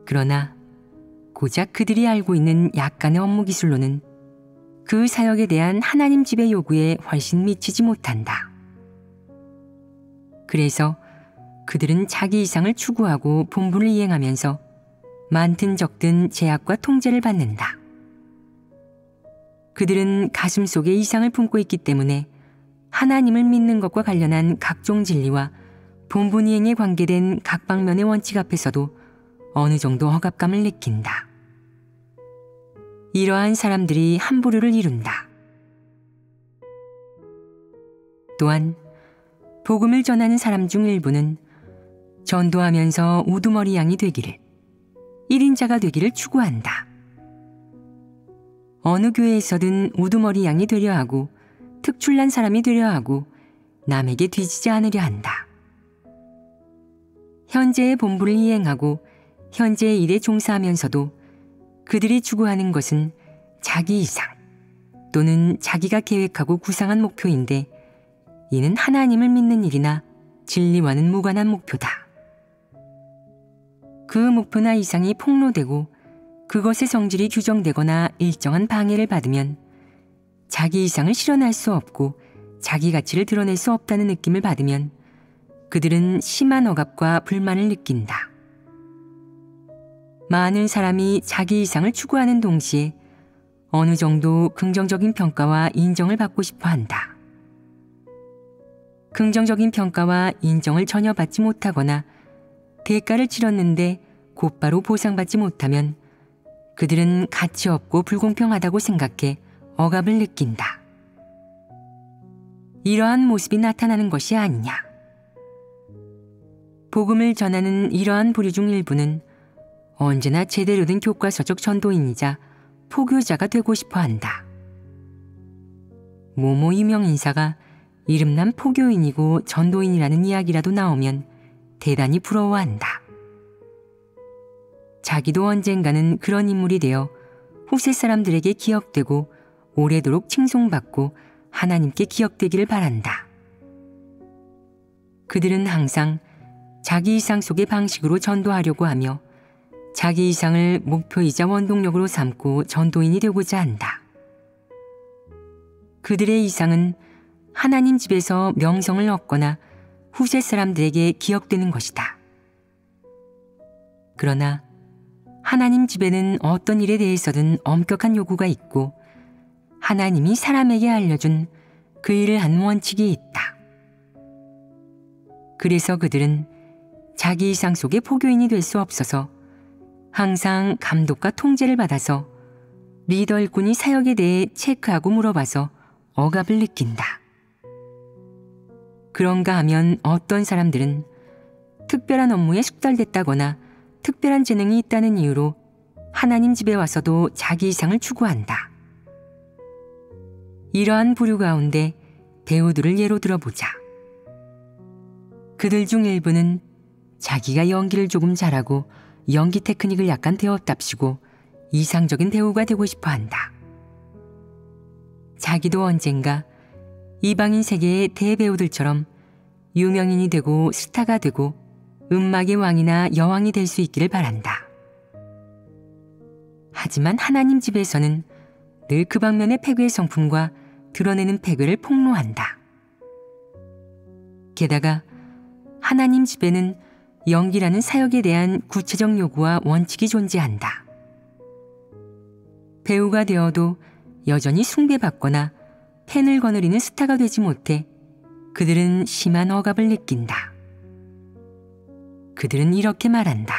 그러나 고작 그들이 알고 있는 약간의 업무 기술로는 그 사역에 대한 하나님 집의 요구에 훨씬 미치지 못한다. 그래서 그들은 자기 이상을 추구하고 본분을 이행하면서 많든 적든 제약과 통제를 받는다. 그들은 가슴속에 이상을 품고 있기 때문에 하나님을 믿는 것과 관련한 각종 진리와 본분 이행에 관계된 각 방면의 원칙 앞에서도 어느 정도 억압감을 느낀다. 이러한 사람들이 한 부류를 이룬다. 또한 복음을 전하는 사람 중 일부는 전도하면서 우두머리 양이 되기를, 1인자가 되기를 추구한다. 어느 교회에서든 우두머리 양이 되려 하고 특출난 사람이 되려 하고 남에게 뒤지지 않으려 한다. 현재의 본분을 이행하고 현재의 일에 종사하면서도 그들이 추구하는 것은 자기 이상 또는 자기가 계획하고 구상한 목표인데 이는 하나님을 믿는 일이나 진리와는 무관한 목표다. 그 목표나 이상이 폭로되고 그것의 성질이 규정되거나 일정한 방해를 받으면 자기 이상을 실현할 수 없고 자기 가치를 드러낼 수 없다는 느낌을 받으면 그들은 심한 억압과 불만을 느낀다. 많은 사람이 자기 이상을 추구하는 동시에 어느 정도 긍정적인 평가와 인정을 받고 싶어 한다. 긍정적인 평가와 인정을 전혀 받지 못하거나 대가를 치렀는데 곧바로 보상받지 못하면 그들은 가치 없고 불공평하다고 생각해 억압을 느낀다. 이러한 모습이 나타나는 것이 아니냐. 복음을 전하는 이러한 부류 중 일부는 언제나 제대로 된 교과서적 전도인이자 포교자가 되고 싶어 한다. 모모 유명 인사가 이름난 포교인이고 전도인이라는 이야기라도 나오면 대단히 부러워한다. 자기도 언젠가는 그런 인물이 되어 후세 사람들에게 기억되고 오래도록 칭송받고 하나님께 기억되기를 바란다. 그들은 항상 자기 이상 속의 방식으로 전도하려고 하며 자기 이상을 목표이자 원동력으로 삼고 전도인이 되고자 한다. 그들의 이상은 하나님 집에서 명성을 얻거나 후세 사람들에게 기억되는 것이다. 그러나 하나님 집에는 어떤 일에 대해서든 엄격한 요구가 있고 하나님이 사람에게 알려준 그 일을 한 원칙이 있다. 그래서 그들은 자기 이상 속의 포교인이 될 수 없어서 항상 감독과 통제를 받아서 리더 일꾼이 사역에 대해 체크하고 물어봐서 억압을 느낀다. 그런가 하면 어떤 사람들은 특별한 업무에 숙달됐다거나 특별한 재능이 있다는 이유로 하나님 집에 와서도 자기 이상을 추구한다. 이러한 부류 가운데 배우들을 예로 들어보자. 그들 중 일부는 자기가 연기를 조금 잘하고 연기 테크닉을 약간 배웠답시고 이상적인 배우가 되고 싶어 한다. 자기도 언젠가 이방인 세계의 대배우들처럼 유명인이 되고 스타가 되고 음악의 왕이나 여왕이 될 수 있기를 바란다. 하지만 하나님 집에서는 늘 그 방면의 패괴의 성품과 드러내는 패괴를 폭로한다. 게다가 하나님 집에는 연기라는 사역에 대한 구체적 요구와 원칙이 존재한다. 배우가 되어도 여전히 숭배받거나 팬을 거느리는 스타가 되지 못해 그들은 심한 억압을 느낀다. 그들은 이렇게 말한다.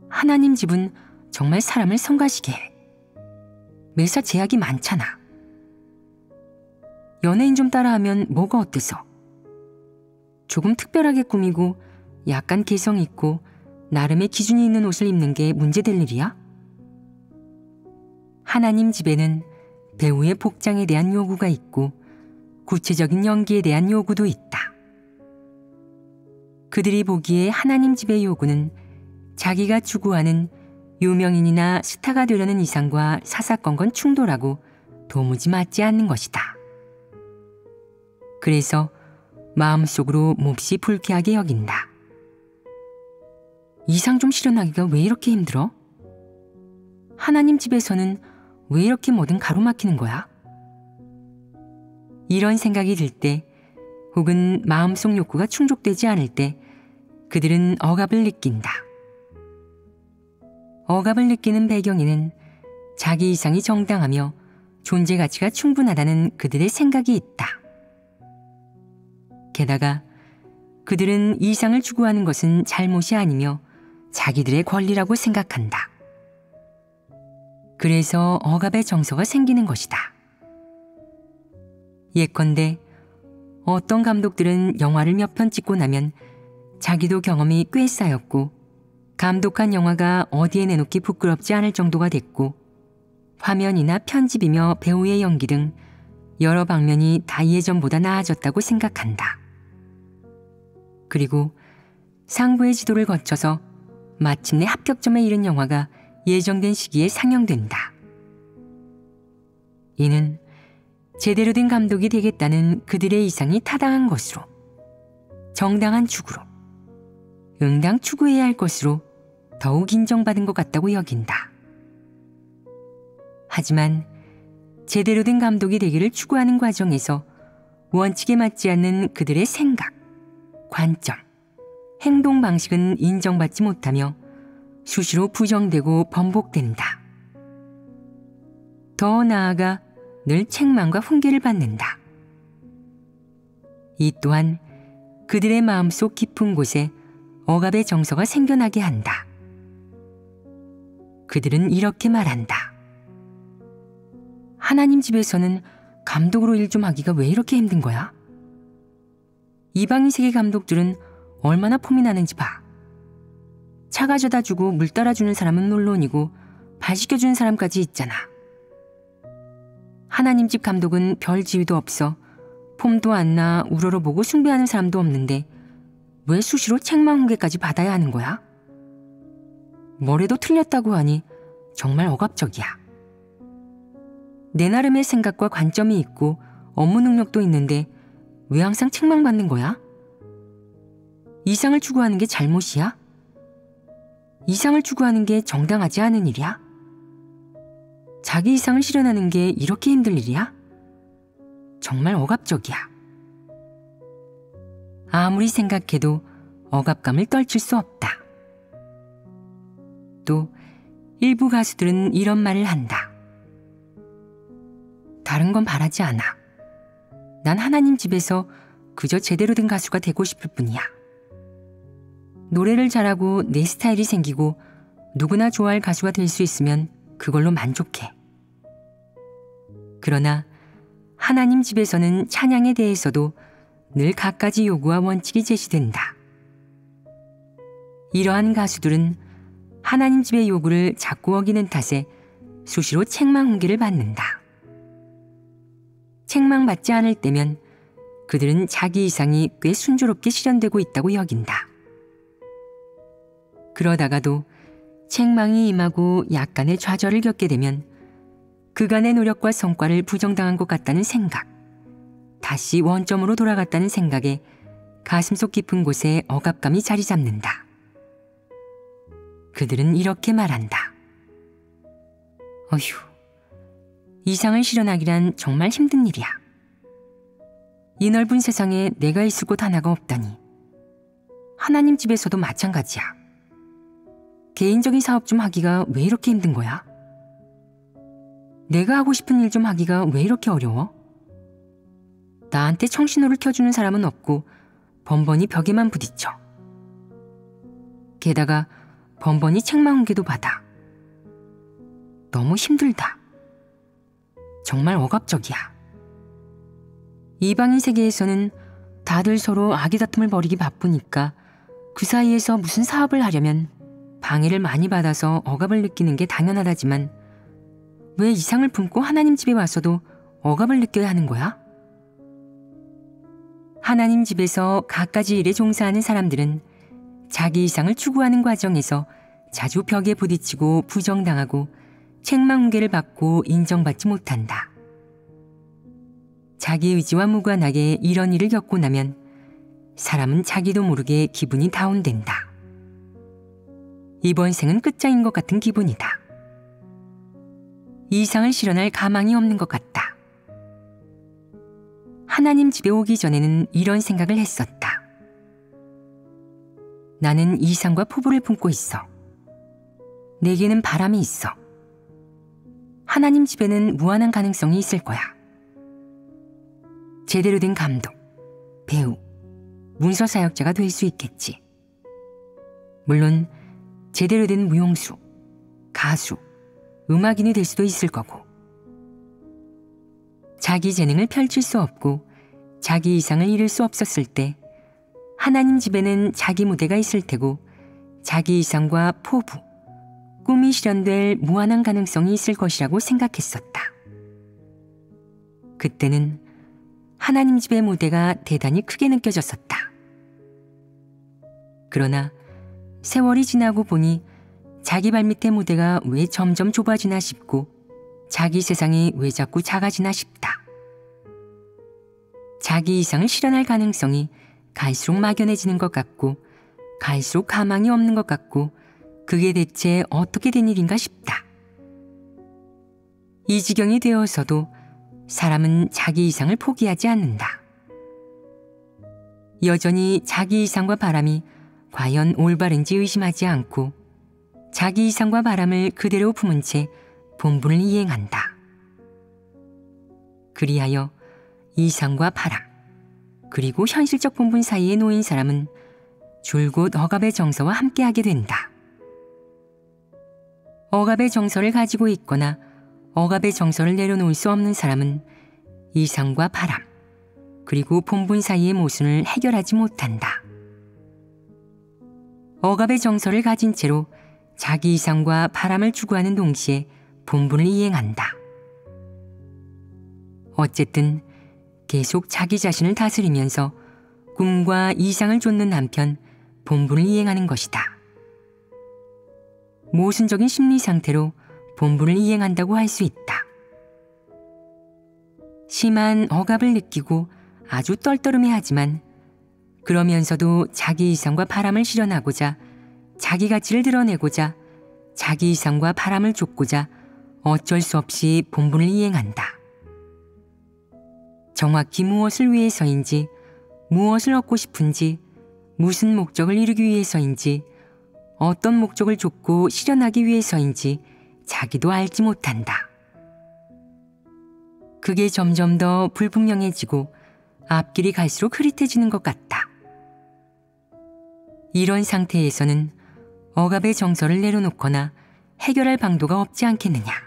하나님 집은 정말 사람을 성가시게 해. 매사 제약이 많잖아. 연예인 좀 따라하면 뭐가 어때서? 조금 특별하게 꾸미고 약간 개성 있고 나름의 기준이 있는 옷을 입는 게 문제될 일이야? 하나님 집에는 배우의 복장에 대한 요구가 있고 구체적인 연기에 대한 요구도 있다. 그들이 보기에 하나님 집의 요구는 자기가 추구하는 유명인이나 스타가 되려는 이상과 사사건건 충돌하고 도무지 맞지 않는 것이다. 그래서 마음속으로 몹시 불쾌하게 여긴다. 이상 좀 실현하기가 왜 이렇게 힘들어? 하나님 집에서는 왜 이렇게 뭐든 가로막히는 거야? 이런 생각이 들 때 혹은 마음속 욕구가 충족되지 않을 때 그들은 억압을 느낀다. 억압을 느끼는 배경에는 자기 이상이 정당하며 존재 가치가 충분하다는 그들의 생각이 있다. 게다가 그들은 이상을 추구하는 것은 잘못이 아니며 자기들의 권리라고 생각한다. 그래서 억압의 정서가 생기는 것이다. 예컨대 어떤 감독들은 영화를 몇 편 찍고 나면 자기도 경험이 꽤 쌓였고 감독한 영화가 어디에 내놓기 부끄럽지 않을 정도가 됐고 화면이나 편집이며 배우의 연기 등 여러 방면이 다 예전보다 나아졌다고 생각한다. 그리고 상부의 지도를 거쳐서 마침내 합격점에 이른 영화가 예정된 시기에 상영된다. 이는 제대로 된 감독이 되겠다는 그들의 이상이 타당한 것으로, 정당한 추구로, 응당 추구해야 할 것으로 더욱 인정받은 것 같다고 여긴다. 하지만 제대로 된 감독이 되기를 추구하는 과정에서 원칙에 맞지 않는 그들의 생각, 관점, 행동 방식은 인정받지 못하며 수시로 부정되고 번복된다. 더 나아가 늘 책망과 훈계를 받는다. 이 또한 그들의 마음속 깊은 곳에 억압의 정서가 생겨나게 한다. 그들은 이렇게 말한다. 하나님 집에서는 감독으로 일 좀 하기가 왜 이렇게 힘든 거야? 이방인 세계 감독들은 얼마나 폼이 나는지 봐. 차 가져다 주고 물 따라주는 사람은 물론이고 발 씻겨주는 사람까지 있잖아. 하나님 집 감독은 별 지위도 없어 폼도 안 나 우러러보고 숭배하는 사람도 없는데 왜 수시로 책망 훈계까지 받아야 하는 거야? 뭐래도 틀렸다고 하니 정말 억압적이야. 내 나름의 생각과 관점이 있고 업무 능력도 있는데 왜 항상 책망받는 거야? 이상을 추구하는 게 잘못이야? 이상을 추구하는 게 정당하지 않은 일이야? 자기 이상을 실현하는 게 이렇게 힘들 일이야? 정말 억압적이야. 아무리 생각해도 억압감을 떨칠 수 없다. 또 일부 가수들은 이런 말을 한다. 다른 건 바라지 않아. 난 하나님 집에서 그저 제대로 된 가수가 되고 싶을 뿐이야. 노래를 잘하고 내 스타일이 생기고 누구나 좋아할 가수가 될 수 있으면 그걸로 만족해. 그러나 하나님 집에서는 찬양에 대해서도 늘 갖가지 요구와 원칙이 제시된다. 이러한 가수들은 하나님 집의 요구를 자꾸 어기는 탓에 수시로 책망 훈계를 받는다. 책망받지 않을 때면 그들은 자기 이상이 꽤 순조롭게 실현되고 있다고 여긴다. 그러다가도 책망이 임하고 약간의 좌절을 겪게 되면 그간의 노력과 성과를 부정당한 것 같다는 생각, 다시 원점으로 돌아갔다는 생각에 가슴속 깊은 곳에 억압감이 자리 잡는다. 그들은 이렇게 말한다. 어휴, 이상을 실현하기란 정말 힘든 일이야. 이 넓은 세상에 내가 있을 곳 하나가 없다니. 하나님 집에서도 마찬가지야. 개인적인 사업 좀 하기가 왜 이렇게 힘든 거야? 내가 하고 싶은 일 좀 하기가 왜 이렇게 어려워? 나한테 청신호를 켜주는 사람은 없고 번번이 벽에만 부딪혀. 게다가 번번이 책망 훈계도 받아. 너무 힘들다. 정말 억압적이야. 이방인 세계에서는 다들 서로 아기다툼을 벌이기 바쁘니까 그 사이에서 무슨 사업을 하려면 방해를 많이 받아서 억압을 느끼는 게 당연하다지만 왜 이상을 품고 하나님 집에 와서도 억압을 느껴야 하는 거야? 하나님 집에서 갖가지 일에 종사하는 사람들은 자기 이상을 추구하는 과정에서 자주 벽에 부딪히고 부정당하고 책망 훈계를 받고 인정받지 못한다. 자기 의지와 무관하게 이런 일을 겪고 나면 사람은 자기도 모르게 기분이 다운된다. 이번 생은 끝장인 것 같은 기분이다. 이상을 실현할 가망이 없는 것 같다. 하나님 집에 오기 전에는 이런 생각을 했었다. 나는 이상과 포부를 품고 있어. 내게는 바람이 있어. 하나님 집에는 무한한 가능성이 있을 거야. 제대로 된 감독, 배우, 문서 사역자가 될 수 있겠지. 물론 제대로 된 무용수, 가수, 음악인이 될 수도 있을 거고. 자기 재능을 펼칠 수 없고 자기 이상을 이룰 수 없었을 때 하나님 집에는 자기 무대가 있을 테고 자기 이상과 포부, 꿈이 실현될 무한한 가능성이 있을 것이라고 생각했었다. 그때는 하나님 집의 무대가 대단히 크게 느껴졌었다. 그러나 세월이 지나고 보니 자기 발밑의 무대가 왜 점점 좁아지나 싶고 자기 세상이 왜 자꾸 작아지나 싶다. 자기 이상을 실현할 가능성이 갈수록 막연해지는 것 같고 갈수록 가망이 없는 것 같고 그게 대체 어떻게 된 일인가 싶다. 이 지경이 되어서도 사람은 자기 이상을 포기하지 않는다. 여전히 자기 이상과 바람이 과연 올바른지 의심하지 않고 자기 이상과 바람을 그대로 품은 채 본분을 이행한다. 그리하여 이상과 바람, 그리고 현실적 본분 사이에 놓인 사람은 줄곧 억압의 정서와 함께하게 된다. 억압의 정서를 가지고 있거나 억압의 정서를 내려놓을 수 없는 사람은 이상과 바람, 그리고 본분 사이의 모순을 해결하지 못한다. 억압의 정서를 가진 채로 자기 이상과 바람을 추구하는 동시에 본분을 이행한다. 어쨌든 계속 자기 자신을 다스리면서 꿈과 이상을 쫓는 한편 본분을 이행하는 것이다. 모순적인 심리 상태로 본분을 이행한다고 할 수 있다. 심한 억압을 느끼고 아주 떨떠름해하지만 그러면서도 자기 이상과 바람을 실현하고자, 자기 가치를 드러내고자, 자기 이상과 바람을 쫓고자 어쩔 수 없이 본분을 이행한다. 정확히 무엇을 위해서인지, 무엇을 얻고 싶은지, 무슨 목적을 이루기 위해서인지, 어떤 목적을 쫓고 실현하기 위해서인지 자기도 알지 못한다. 그게 점점 더 불분명해지고 앞길이 갈수록 흐릿해지는 것 같다. 이런 상태에서는 억압의 정서를 내려놓거나 해결할 방도가 없지 않겠느냐.